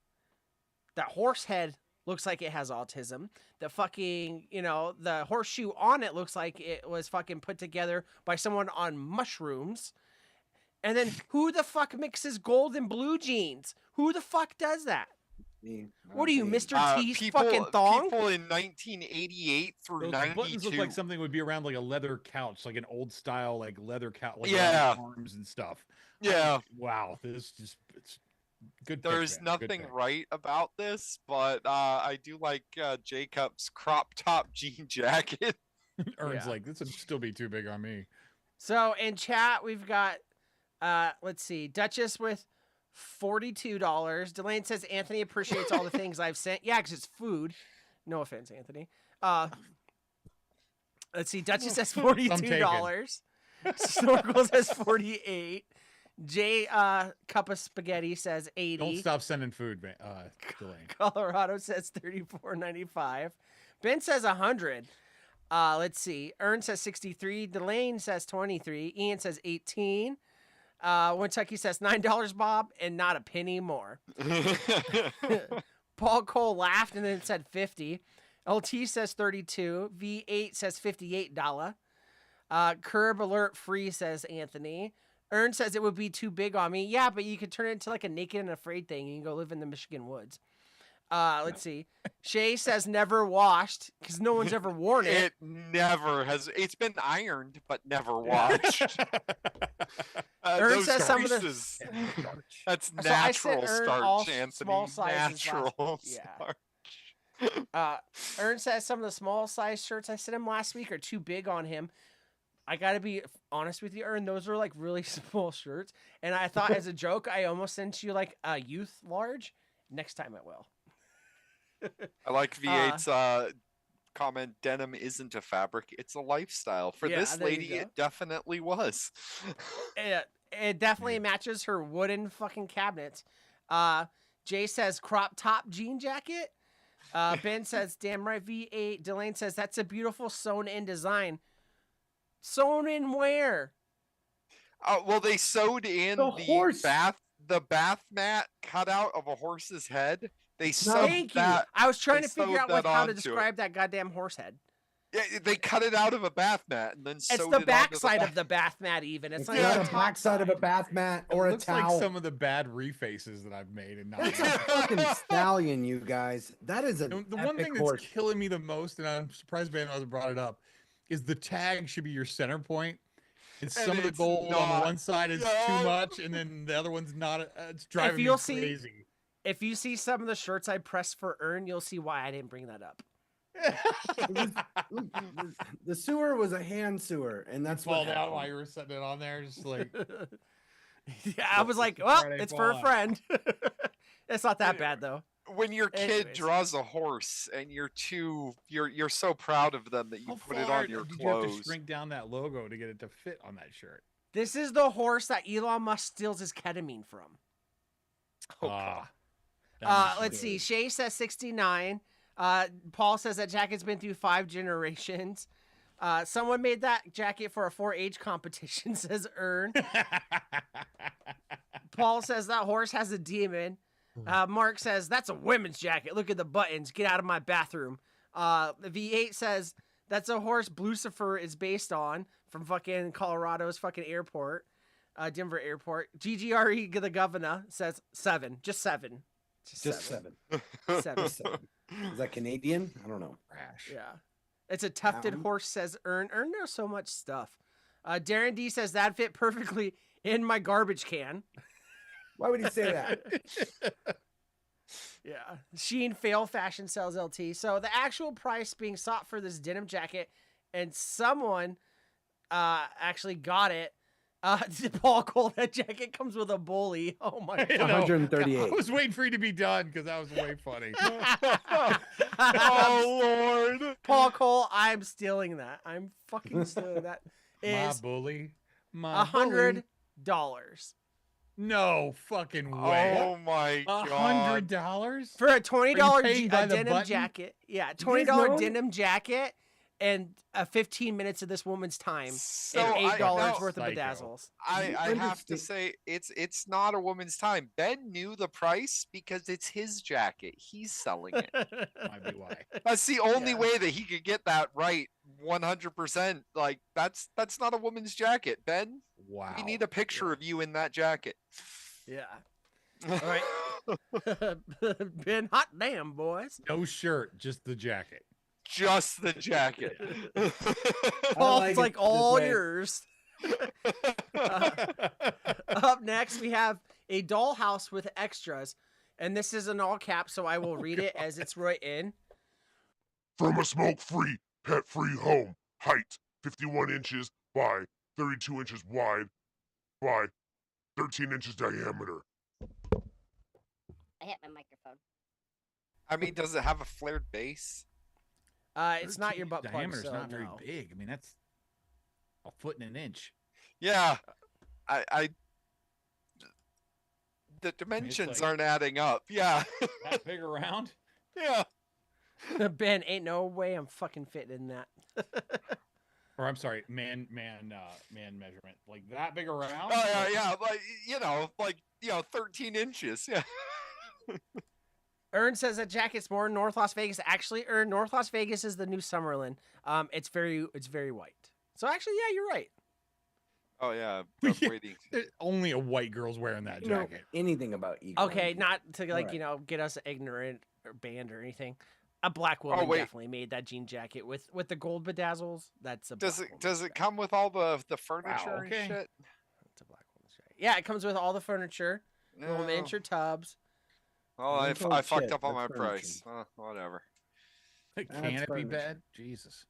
D: That horse head looks like it has autism. The fucking, the horseshoe on it looks like it was fucking put together by someone on mushrooms. And then who the fuck mixes gold and blue jeans? Who the fuck does that?
C: Me,
D: What are you,
C: me.
D: Mr. T's fucking thong?
E: People in 1988 through
B: those
E: 92.
B: buttons look like something would be around like a leather couch, like an old style like leather couch, like
E: Yeah.
B: around arms and stuff.
E: Yeah.
B: Wow, this just it's good. pick,
E: There's
B: man, good
E: nothing
B: pick.
E: right about this, but I do like Jacob's crop top jean jacket.
B: Ern's
D: Yeah.
B: like this would still be too big on me.
D: So in chat, we've got, let's see, Duchess with $42. Delane says Anthony appreciates all the things I've sent. Yeah, because it's food. No offense, Anthony. Let's see, Duchess says $42. Snorkel says 48. Jay Cup of Spaghetti says 80.
B: Don't stop sending food, man. Delane.
D: Colorado says $34.95. Ben says 100. Let's see. Ern says 63. Delane says 23. Ian says 18. Kentucky says $9, Bob, and not a penny more. Paul Cole laughed and then said 50. LT says 32. V8 says $58. Curb Alert Free says Anthony. Ern says it would be too big on me. Yeah, but you could turn it into like a Naked and Afraid thing and you can go live in the Michigan woods. Let's see. Shay says never washed because no one's ever worn it.
E: It never has. It's been ironed, but never washed.
D: Ern
E: Those
D: says some of the-
E: creases- That's
D: So I sent
E: natural
D: Ern all
E: starch, Anthony.
D: small sizes last-
E: Natural
D: yeah.
E: starch.
D: Ern says some of the small size shirts I sent him last week are too big on him. I gotta be honest with you, Ern. Those are like really small shirts, and I thought as a joke I almost sent you like a youth large. Next time I will.
E: I like V8's comment. Denim isn't a fabric; it's a lifestyle. For
D: Yeah,
E: this
D: there you
E: lady,
D: go.
E: it definitely was.
D: It definitely matches her wooden fucking cabinets. Jay says crop top jean jacket. Ben says damn right V8. Delane says that's a beautiful sewn in design. Sewn in where?
E: Well, they sewed in
C: The horse.
E: the bath mat cutout of a horse's head. They sewed
D: Thank you.
E: that.
D: I was trying
E: they
D: to figure
E: sewed
D: out
E: that
D: how to
E: onto it.
D: describe that goddamn horse head.
E: Yeah, they cut it out of a bath mat and then
D: It's
E: sewed
D: the
E: it
D: backside
E: onto
D: of the bath mat. Even it's
C: It's
D: not
C: not
D: the
C: a
D: top
C: backside of a
D: side.
C: bath mat or
B: It
C: a
B: looks
C: towel.
B: like some of the bad refaces that I've made and not.
C: It's a fucking stallion, you guys. That is an
B: The one
C: epic
B: thing
C: horse.
B: that's killing me the most, and I'm surprised Ben hasn't brought it up, is the tag should be your center point. And some of the
E: it's
B: gold on
E: not.
B: the one side is
E: No.
B: too much, and then the other one's not. It's driving me
D: you'll see-
B: crazy.
D: If you see some of the shirts I pressed for Ern, you'll see why I didn't bring that up.
C: The sewer was a hand sewer, and that's
B: Fall
C: what
B: down
C: happened.
B: while you were setting it on there, just like
D: Yeah, I was like, well,
B: Friday
D: it's for a
B: fall.
D: friend. It's not that bad though.
E: when your kid
D: Anyways.
E: draws a horse and you're so proud of them that you
B: how
E: put it
B: far
E: on your
B: did you have to
E: clothes.
B: shrink down that logo to get it to fit on that shirt?
D: This is the horse that Elon Musk steals his ketamine from.
E: Oh, God.
D: Let's see. Shay says 69. Paul says that jacket's been through 5 generations. Someone made that jacket for a 4-H competition, says Ern. Paul says that horse has a demon. Mark says that's a women's jacket. Look at the buttons. Get out of my bathroom. V8 says that's a horse Lucifer is based on from fucking Colorado's fucking airport, Denver airport. GGRE the governor says 7. Just 7.
C: Just 7.
D: 7.
C: 7. Is that Canadian? I don't know.
D: Yeah. It's a tufted horse, says Ern. Ern knows so much stuff. Darren D says that fit perfectly in my garbage can.
C: Why would he say that?
D: Yeah. Sheen Fail Fashion sells LT. So the actual price being sought for this denim jacket, and someone actually got it. Paul Cole, that jacket comes with a bully. Oh my God.
C: 138.
B: I was waiting for you to be done because that was way funny.
E: Oh, Lord.
D: Paul Cole, I'm stealing that. I'm fucking stealing that.
B: My
D: Is
B: bully. My
D: $100.
B: bully. No fucking way.
E: Oh, my God.
B: $100
D: For a
B: Are you
D: $20
B: paying by the
D: denim
B: button?
D: jacket. Yeah,
C: guys
D: $20
C: know?
D: denim jacket and 15 minutes of this woman's time
E: So
D: and
E: I-
D: $8
E: no,
D: worth of
B: Psycho.
D: bedazzles.
E: I
C: You
E: have to
C: understand-
E: say it's not a woman's time. Ben knew the price because it's his jacket. He's selling it.
B: Might be why.
E: That's the only
D: Yeah.
E: way that he could get that right 100%. Like that's not a woman's jacket, Ben.
B: Wow.
E: We need a picture of you in that jacket.
D: Yeah. All right. Been hot damn, boys.
B: No shirt, just the jacket.
E: Just the jacket.
D: Paul's
C: like
D: like
C: it this
D: all
C: way.
D: yours. Up next, we have a dollhouse with extras. And this is in all caps, so I will read it as it's written.
G: From a smoke-free, pet-free home. Height 51 inches by 32 inches wide by 13 inches diameter.
K: I hit my microphone.
E: I mean, does it have a flared base?
D: It's not your
B: 13
D: butt plug,
B: diameter's
D: so
B: not very
D: no.
B: big. I mean, that's a foot and an inch.
E: Yeah. I the dimensions
B: like-
E: aren't adding up. Yeah.
B: That big around?
E: Yeah.
D: Ben, ain't no way I'm fucking fitting in that.
B: Or I'm sorry, man measurement. Like that big around?
E: Oh yeah, yeah. Like 13 inches. Yeah.
D: Ern says that jacket's more North Las Vegas. Actually, Ern, North Las Vegas is the new Summerlin. It's very white. So actually, yeah, you're right.
E: Oh yeah.
B: Yeah.
E: I'm waiting.
B: There's only a white girl's wearing that
C: You know
B: jacket.
C: anything about equal.
D: Okay, not to like
C: Alright.
D: get us ignorant or banned or anything. A black woman
E: wait.
D: definitely made that jean jacket with the gold bedazzles. That's a
E: Does
D: black
E: it
D: woman's jacket.
E: come with all the furniture
B: okay.
E: and shit?
D: It's a black woman's jacket. Yeah, it comes with all the furniture, little
E: No.
D: miniature tubs.
E: Oh, I
C: Don't
E: fucked
C: shit,
E: up on my
C: that's
E: price. Whatever.
B: A
C: That's
B: canopy
C: furniture.
B: bed? Jesus.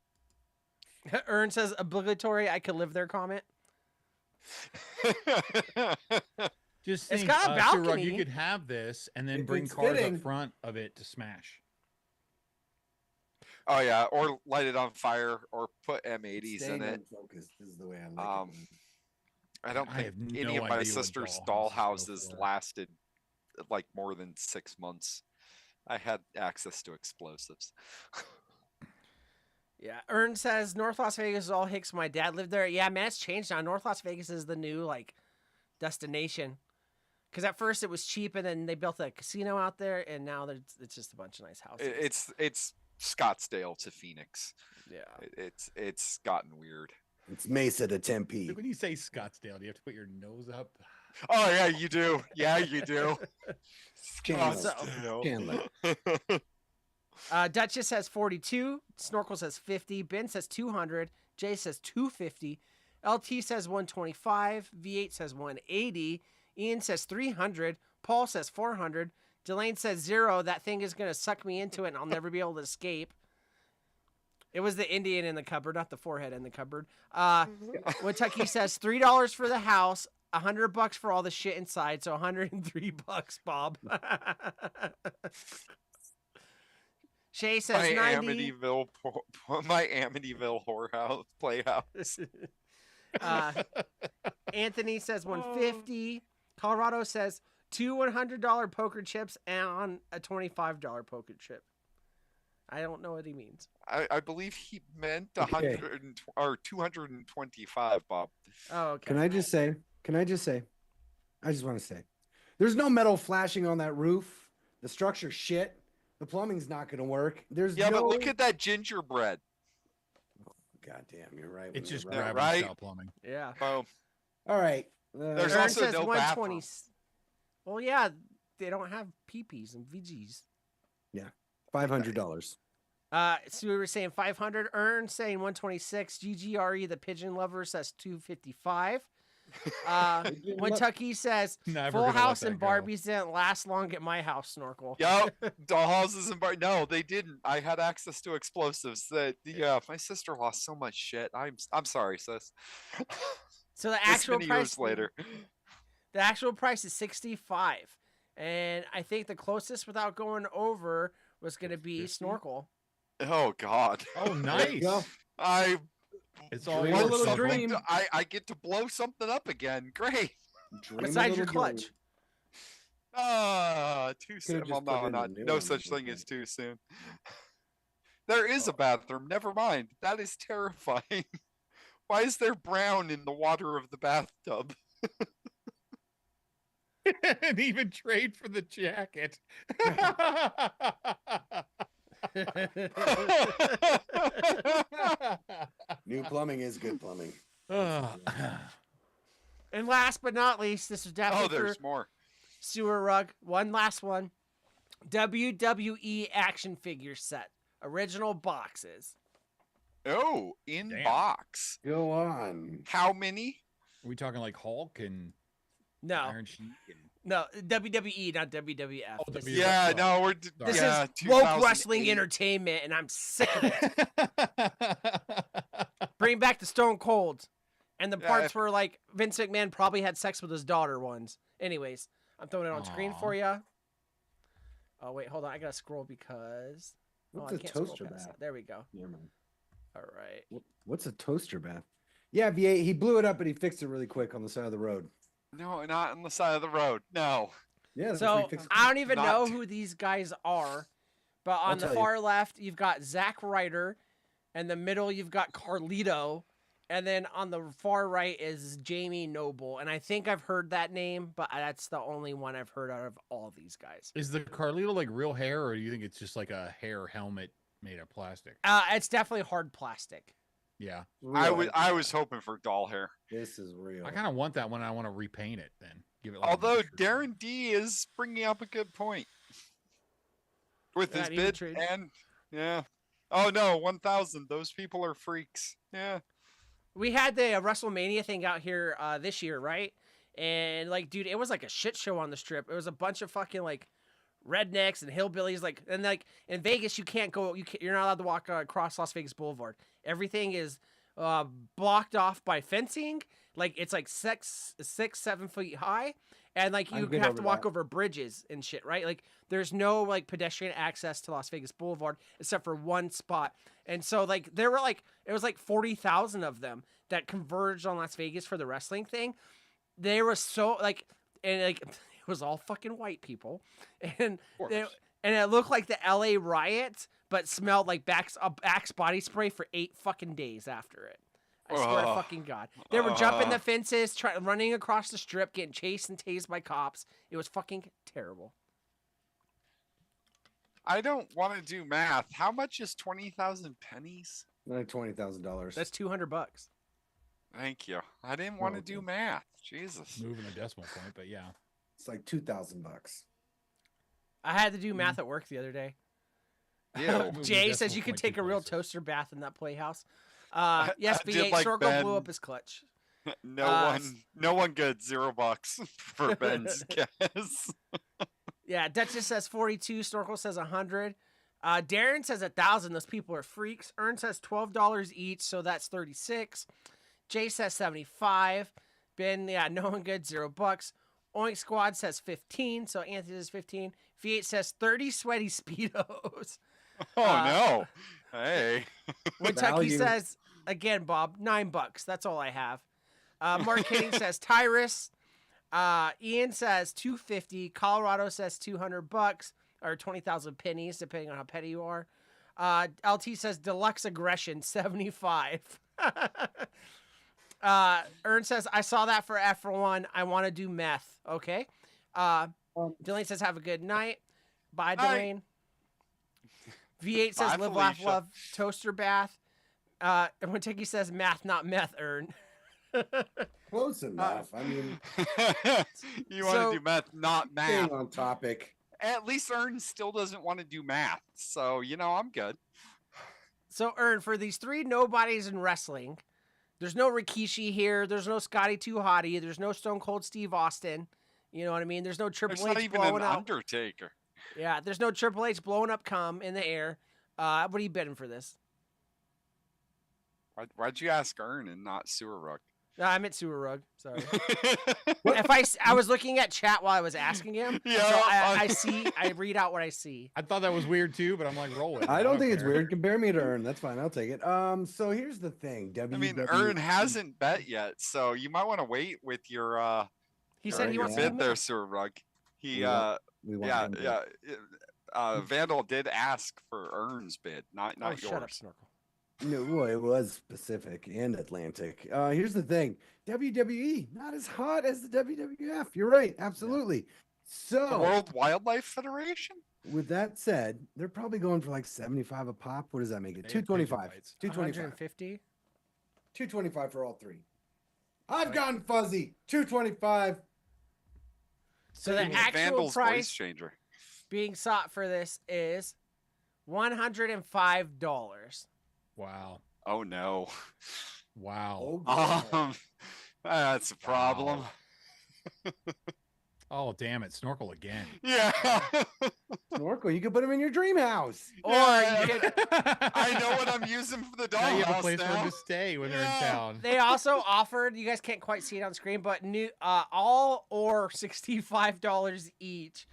D: Ern says obligatory. I could live there. Comment.
B: Just
D: It's
B: think,
D: got a
B: Sir Rug,
D: balcony.
B: you could have this and then
C: If
B: bring
C: it's
B: cars
C: fitting.
B: up front of it to smash.
E: Oh yeah, or light it on fire, or put M80s
C: Staying
E: in it.
C: unfocused is the way I like
E: Um,
C: it.
E: I don't
B: I
E: think
B: have
E: any
B: no
E: of my
B: idea what
E: sister's
B: dollhouses
E: doll
B: go
E: houses
B: for.
E: lasted like more than 6 months. I had access to explosives.
D: Yeah, Ern says North Las Vegas is all Hicks. My dad lived there. Yeah, man, it's changed now. North Las Vegas is the new like destination. Because at first it was cheap, and then they built a casino out there, and now it's just a bunch of nice houses.
E: It's Scottsdale to Phoenix.
D: Yeah.
E: It's gotten weird.
C: It's Mesa to Tempe.
B: When you say Scottsdale, do you have to put your nose up?
E: Oh yeah, you do. Yeah, you do.
C: Chandler.
E: Scottsdale.
C: Chandler.
D: Duchess says 42. Snorkel says 50. Ben says 200. Jay says 250. LT says 125. V8 says 180. Ian says 300. Paul says 400. Delane says 0. That thing is going to suck me into it and I'll never be able to escape. It was the Indian in the cupboard, not the forehead in the cupboard. Kentucky says $3 for the house, $100 for all the shit inside, so $103, Bob. Shay says
E: my
D: 90.
E: Amityville whorehouse playhouse.
D: Anthony says 150. Colorado says 2 $100 poker chips and a $25 poker chip. I don't know what he means.
E: I believe he meant
C: Okay.
E: 100 or 225, Bob.
D: Oh, okay.
C: Can I just say? I just want to say, there's no metal flashing on that roof. The structure's shit. The plumbing's not going to work. There's
E: Yeah,
C: no...
E: but look at that gingerbread.
C: God damn, you're right.
B: It's just
E: Yeah,
B: grabbing
E: right?
B: style plumbing.
D: Yeah.
E: Oh,
C: All right.
E: There's
D: Ern
E: also
D: says
E: no
D: 120.
E: bathroom.
D: Well, yeah, they don't have peepees and VGs.
C: $500.
D: So we were saying 500. Ern saying 126. GGRE, the pigeon lover, says 255. Kentucky says
B: Never
D: Full
B: gonna let
D: House
B: that
D: and
B: go.
D: Barbies didn't last long at my house. Snorkel.
E: Yep, dollhouses and bar. No, they didn't. I had access to explosives. Yeah, my sister lost so much shit. I'm sorry, sis.
D: So the
E: This
D: actual
E: many
D: price
E: years later.
D: The actual price is 65, and I think the closest without going over was going to be
C: 50?
D: Snorkel.
E: Oh God.
B: Oh,
C: There you
B: nice.
C: go.
E: I
B: It's all
C: Dream a
B: yours,
C: little
B: Snorkel.
C: dream.
E: I get to blow something up again. Great.
C: Dream a
D: Besides your
C: little
D: clutch.
C: dream.
E: Too
C: Could've
E: soon.
C: just
E: Well,
C: put
E: no,
C: in a
E: not
C: new
E: no
C: one,
E: such
C: but
E: thing as
C: okay.
E: too soon. There is a bathroom. Never mind. That is terrifying. Why is there brown in the water of the bathtub?
B: And even trade for the jacket.
C: New plumbing is good plumbing.
D: And last but not least, this is
E: Oh,
D: definitely for
E: there's more.
D: Sewer Rug. One last one. WWE action figure set. Original boxes.
E: Oh, in
B: Damn.
E: box.
C: Go on.
E: How many?
B: Are we talking like Hulk and
D: No,
B: Iron Sheik? And...
D: no, WWE, not WWF.
B: Oh,
D: This
B: WWF.
D: is-
E: Yeah, no, we're
D: This
E: yeah,
D: is woke wrestling
E: 2008.
D: entertainment, and I'm sick of it. Bring back the Stone Cold, and the
E: Yeah,
D: parts
E: if-
D: where like Vince McMahon probably had sex with his daughter ones. Anyways, I'm throwing it on screen
B: Aw.
D: for you. Oh wait, hold on, I gotta scroll because
C: What's
D: I
C: a
D: can't scroll
C: toaster
D: past
C: bath?
D: that. There we go.
C: Never mind.
D: All right.
C: What's a toaster bath? Yeah, V8, he blew it up and he fixed it really quick on the side of the road.
E: No, not on the side of the road. No.
C: Yeah, that's what he
D: So
C: fixed.
D: I don't even
E: Not-
D: know who these guys are, but
C: I'll
D: on the
C: tell you.
D: far left you've got Zack Ryder, and the middle you've got Carlito, and then on the far right is Jamie Noble. And I think I've heard that name, but that's the only one I've heard out of all these guys.
B: Is the Carlito like real hair, or do you think it's just like a hair helmet made of plastic?
D: It's definitely hard plastic.
B: Yeah,
E: I was hoping for doll hair.
C: This is real.
B: I kind of want that one. I want to repaint it. Then give it. Like a
E: Although
B: miniature.
E: Darren D is bringing up a good point with
D: Yeah,
E: his
D: need to
E: bid
D: trade.
E: and yeah. Oh no, 1,000. Those people are freaks. Yeah.
D: We had the WrestleMania thing out here this year, right? And like, dude, it was like a shit show on the strip. It was a bunch of fucking like rednecks and hillbillies. Like, and like in Vegas, you can't go. You're not allowed to walk across Las Vegas Boulevard. Everything is blocked off by fencing. Like it's like 6-7 feet high, and like
C: I'm
D: you
C: good
D: have
C: over
D: to walk
C: that.
D: over bridges and shit, right? Like there's no like pedestrian access to Las Vegas Boulevard except for one spot. And so like there were like it was like 40,000 of them that converged on Las Vegas for the wrestling thing. They were so like and like it was all fucking white people, and it looked like the LA riot, but smelled like Axe body spray for 8 fucking days after it. I swear to
E: Ugh.
D: fucking God. They were jumping the
E: Ugh.
D: fences, running across the strip, getting chased and tased by cops. It was fucking terrible.
E: I don't want to do math. How much is 20,000 pennies?
C: Like $20,000.
D: That's $200.
E: Thank you. I didn't want to
C: okay.
E: do math. Jesus.
B: moving a decimal point, but yeah.
C: It's like $2,000.
D: I had to do math at work the other day.
E: Ew.
B: Moving a
D: Jay says
B: decimal
D: you can
B: point
D: take
B: two
D: a real
B: places.
D: toaster bath in that playhouse. Yes,
E: I did
D: V8
E: like
D: Circle blew
E: Ben.
D: up his clutch.
E: No one good. $0 for Ben's guess.
D: Yeah, Duchess says 42. Snorkel says 100. Darren says 1,000. Those people are freaks. Ern says $12 each, so that's 36. Jay says 75. Ben, yeah, no one good, $0. Oink Squad says 15, so Anthony says 15. V8 says 30 sweaty Speedos.
E: Oh no. Hey.
D: Kentucky
C: Value.
D: says, again, Bob, $9. That's all I have. Mark Kidding says Tyrus. Ian says 250. Colorado says $200 or 20,000 pennies, depending on how petty you are. LT says deluxe aggression 75. Ern says I saw that for F for 1. I want to do meth. Okay. Dylan says have a good night. Bye, Dwayne. V8 says
E: Bye,
D: live, laugh,
E: Felicia.
D: love. Toaster bath. And when Tiki says math, not meth. Ern.
C: Close enough. I mean,
E: You want
D: So-
E: to do math, not math.
C: staying on topic.
E: At least Ern still doesn't want to do math. So, I'm good.
D: So, Ern, for these 3 nobodies in wrestling, there's no Rikishi here. There's no Scotty Too Hottie. There's no Stone Cold Steve Austin. You know what I mean? There's no Triple
E: There's not
D: H
E: even an
D: blowing up.
E: Undertaker.
D: Yeah, there's no Triple H blowing up cum in the air. What are you bidding for this?
E: Why'd you ask Ern and not Sewer Rug?
D: No, I meant Sewer Rug. Sorry. If I was looking at chat while I was asking him.
E: Yeah,
D: So I read out what I see.
B: I thought that was weird too, but I'm like, roll with it.
C: I don't think it's
B: care.
C: weird. Compare me to Ern. That's fine. I'll take it. So here's the thing.
E: I mean,
C: WWE
E: Ern hasn't bet yet, so you might want to wait with your
D: He said he
E: your
D: wants to
E: bid
D: do
E: there,
D: meth.
E: Sewer Rug. He
C: We want- we want
E: yeah
C: him to-
E: yeah. Vandal did ask for Ern's bid, not
D: Oh,
E: yours.
D: shut up, Snorkel.
C: No, well, it was Pacific and Atlantic. Here's the thing. WWE, not as hot as the WWF. You're right. Absolutely.
E: The
C: So
E: World Wildlife Federation?
C: with that said, they're probably going for like 75 a pop. What does that make it?
B: They have
C: 225.
B: pigeon bites.
C: 225.
D: 150.
C: 225 for all 3. I've gotten fuzzy. 225.
D: So the actual
E: Vandal's voice
D: price
E: changer.
D: being sought for this is $105.
B: Wow.
E: Oh no.
B: Wow.
C: Oh, yeah.
E: That's a problem.
B: Oh, damn it. Snorkel again.
E: Yeah.
C: Snorkel, you could put him in your dream house.
D: Or
E: Yeah.
D: you could,
E: I know what I'm using for the
B: Now you have a
E: dollhouse
B: place for
E: now.
B: them to stay when they're in
E: Yeah.
B: town.
D: they also offered, you guys can't quite see it on screen, but new all or $65 each.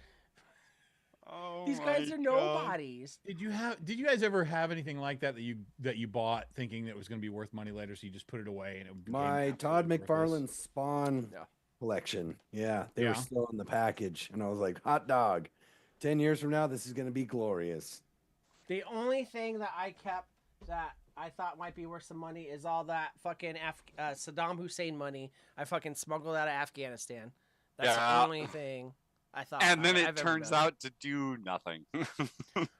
E: Oh
D: These guys
E: my
D: are
E: God.
D: nobodies.
B: Did you guys ever have anything like that that you bought thinking that it was going to be worth money later, so you just put it away and it became
C: My Todd
B: absolutely worthless?
C: McFarlane Spawn
D: Yeah.
C: collection. Yeah, they were
B: Yeah.
C: still in the package. And I was like, hot dog. 10 years from now, this is going to be glorious.
D: The only thing that I kept that I thought might be worth some money is all that fucking Saddam Hussein money I fucking smuggled out of Afghanistan. That's
E: Yeah.
D: the only thing I thought.
E: And then
D: I've
E: it
D: ever
E: turns
D: done.
E: out to do nothing.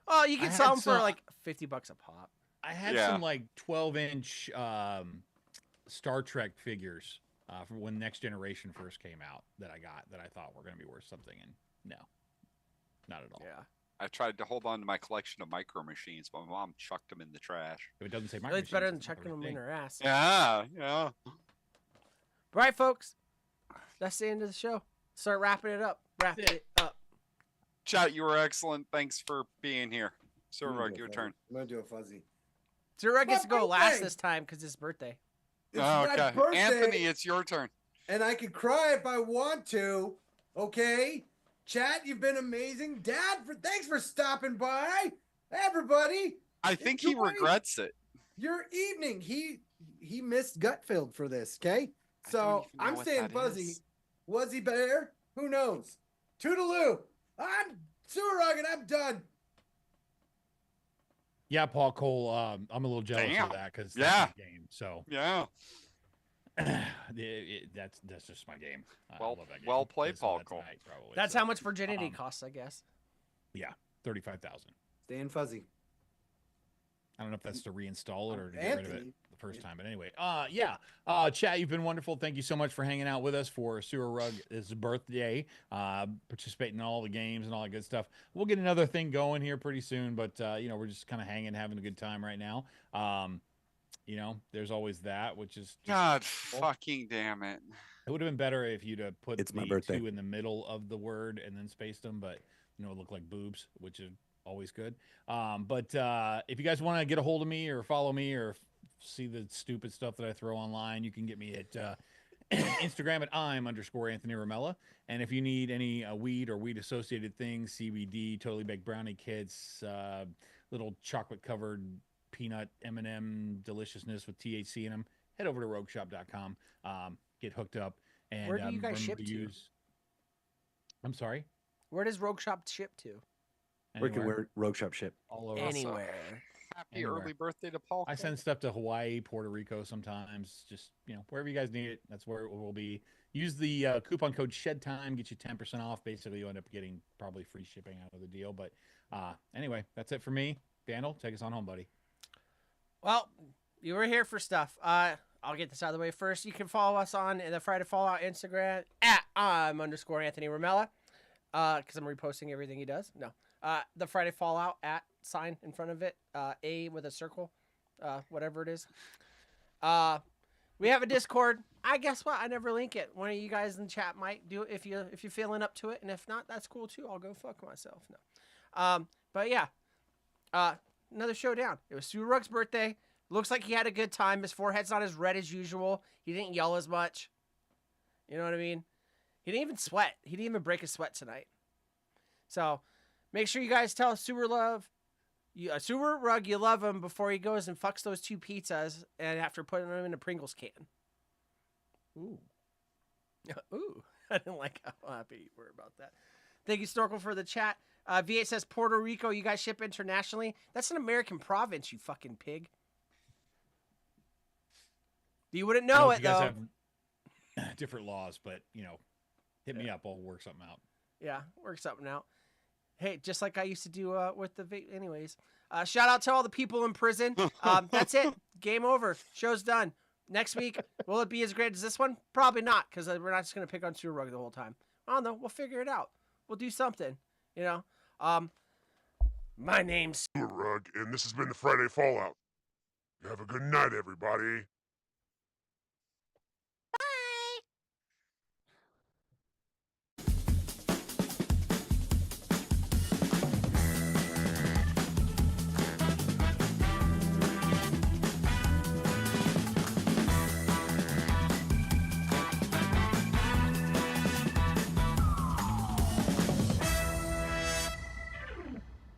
D: Oh, you
B: I
D: can
B: had
D: sell them for
B: some-
D: like $50 a pop.
B: I had
E: Yeah.
B: some like 12-inch Star Trek figures from when Next Generation first came out that I got that I thought were going to be worth something, and no, not at all.
D: Yeah.
E: I tried to hold on to my collection of micro machines, but my mom chucked them in the trash.
B: If it doesn't say
D: It's better than
B: machines, it's not
D: checking
B: the right
D: them in
B: thing.
D: her ass.
E: Yeah, yeah.
D: Right, folks. That's the end of the show. Start wrapping it up. Wrap it up.
E: Chat, you were excellent. Thanks for being here. Sir
C: I'm gonna
E: Rug,
C: do a
E: your
C: fuzzy.
E: turn.
C: I'm going to do a fuzzy.
D: Zero gets to go last
C: birthday!
D: this time because it's his birthday.
C: It's my
E: Okay.
C: birthday,
E: Anthony, it's your turn.
C: and I could cry if I want to. Okay? Chat, you've been amazing. Dad, thanks for stopping by. Everybody,
E: I think he
C: Enjoy.
E: regrets it.
C: your evening. He missed Gutfield for this, okay?
E: I don't
C: So
E: even know
C: I'm
E: what
C: staying
E: that
C: fuzzy.
E: is.
C: Was he bear? Who knows? Toodaloo. I'm Surug and I'm done.
B: Yeah, Paul Cole. I'm a little jealous
E: Damn.
B: of that because
E: Yeah.
B: that's my game. So
E: Yeah.
B: that's just my game. I
E: Well-
B: love that game.
E: well played,
B: I saw
E: Paul
B: that
E: Cole.
B: tonight, probably,
D: That's
B: so,
D: how much virginity
B: um,
D: costs, I guess.
B: 35,000.
C: Staying fuzzy.
B: I don't know if that's to reinstall it or to get rid of it
C: Anthony.
B: the first time, but anyway, chat, you've been wonderful. Thank you so much for hanging out with us for Sewer Rug's birthday, participating in all the games and all that good stuff. We'll get another thing going here pretty soon, but we're just kind of hanging, having a good time right now. There's always that, which is just,
E: God fucking damn it.
B: it would have been better if you'd have put
C: It's my
B: the
C: birthday.
B: 2 in the middle of the word and then spaced them, but it looked like boobs, which is always good. But if you guys want to get a hold of me or follow me or see the stupid stuff that I throw online, you can get me at Instagram at I'm_Anthony Ramella. And if you need any weed or weed associated things, CBD, totally baked brownie kits, little chocolate covered peanut M&M deliciousness with THC in them, head over to rogueshop.com. get hooked up and
D: Where do you guys
B: remember
D: ship to?
B: use. I'm sorry.
D: Where does Rogue Shop ship to?
C: Where can
B: Anywhere,
C: Rogue Shop ship?
B: all over.
D: Anywhere.
E: Happy
B: Anywhere.
E: early birthday to Paul.
B: I send stuff to Hawaii, Puerto Rico sometimes. Just wherever you guys need it, that's where it will be. Use the coupon code SHEDTIME, get you 10% off. Basically, you end up getting probably free shipping out of the deal. But anyway, that's it for me. Vandal, take us on home, buddy.
D: Well, you were here for stuff. I'll get this out of the way first. You can follow us on the Friday Fallout Instagram at _Anthony Ramella, because I'm reposting everything he does. No, the Friday Fallout at sign in front of it, A with a circle, whatever it is. We have a Discord. I guess what? I never link it. One of you guys in the chat might do it if you're feeling up to it, and if not, that's cool too. I'll go fuck myself. No, but yeah, another showdown. It was Sue Rug's birthday. Looks like he had a good time. His forehead's not as red as usual. He didn't yell as much. You know what I mean? He didn't even sweat. He didn't even break a sweat tonight. So make sure you guys tell Sewer Rug you love him before he goes and fucks those 2 pizzas and after putting them in a Pringles can. Ooh. Ooh. I didn't like how happy you were about that. Thank you, Snorkel, for the chat. V8 says Puerto Rico, you guys ship internationally. That's an American province, you fucking pig. You wouldn't know it,
B: You guys
D: though.
B: have different laws, but hit me up. I'll work something out.
D: Yeah, work something out. Hey, just like I used to do with the anyways. Shout out to all the people in prison. That's it. Game over. Show's done. Next week, will it be as great as this one? Probably not, because we're not just gonna pick on Sewer Rug the whole time. I don't know. We'll figure it out. We'll do something. My name's
G: Rug, and this has been the Friday Fallout. Have a good night, everybody.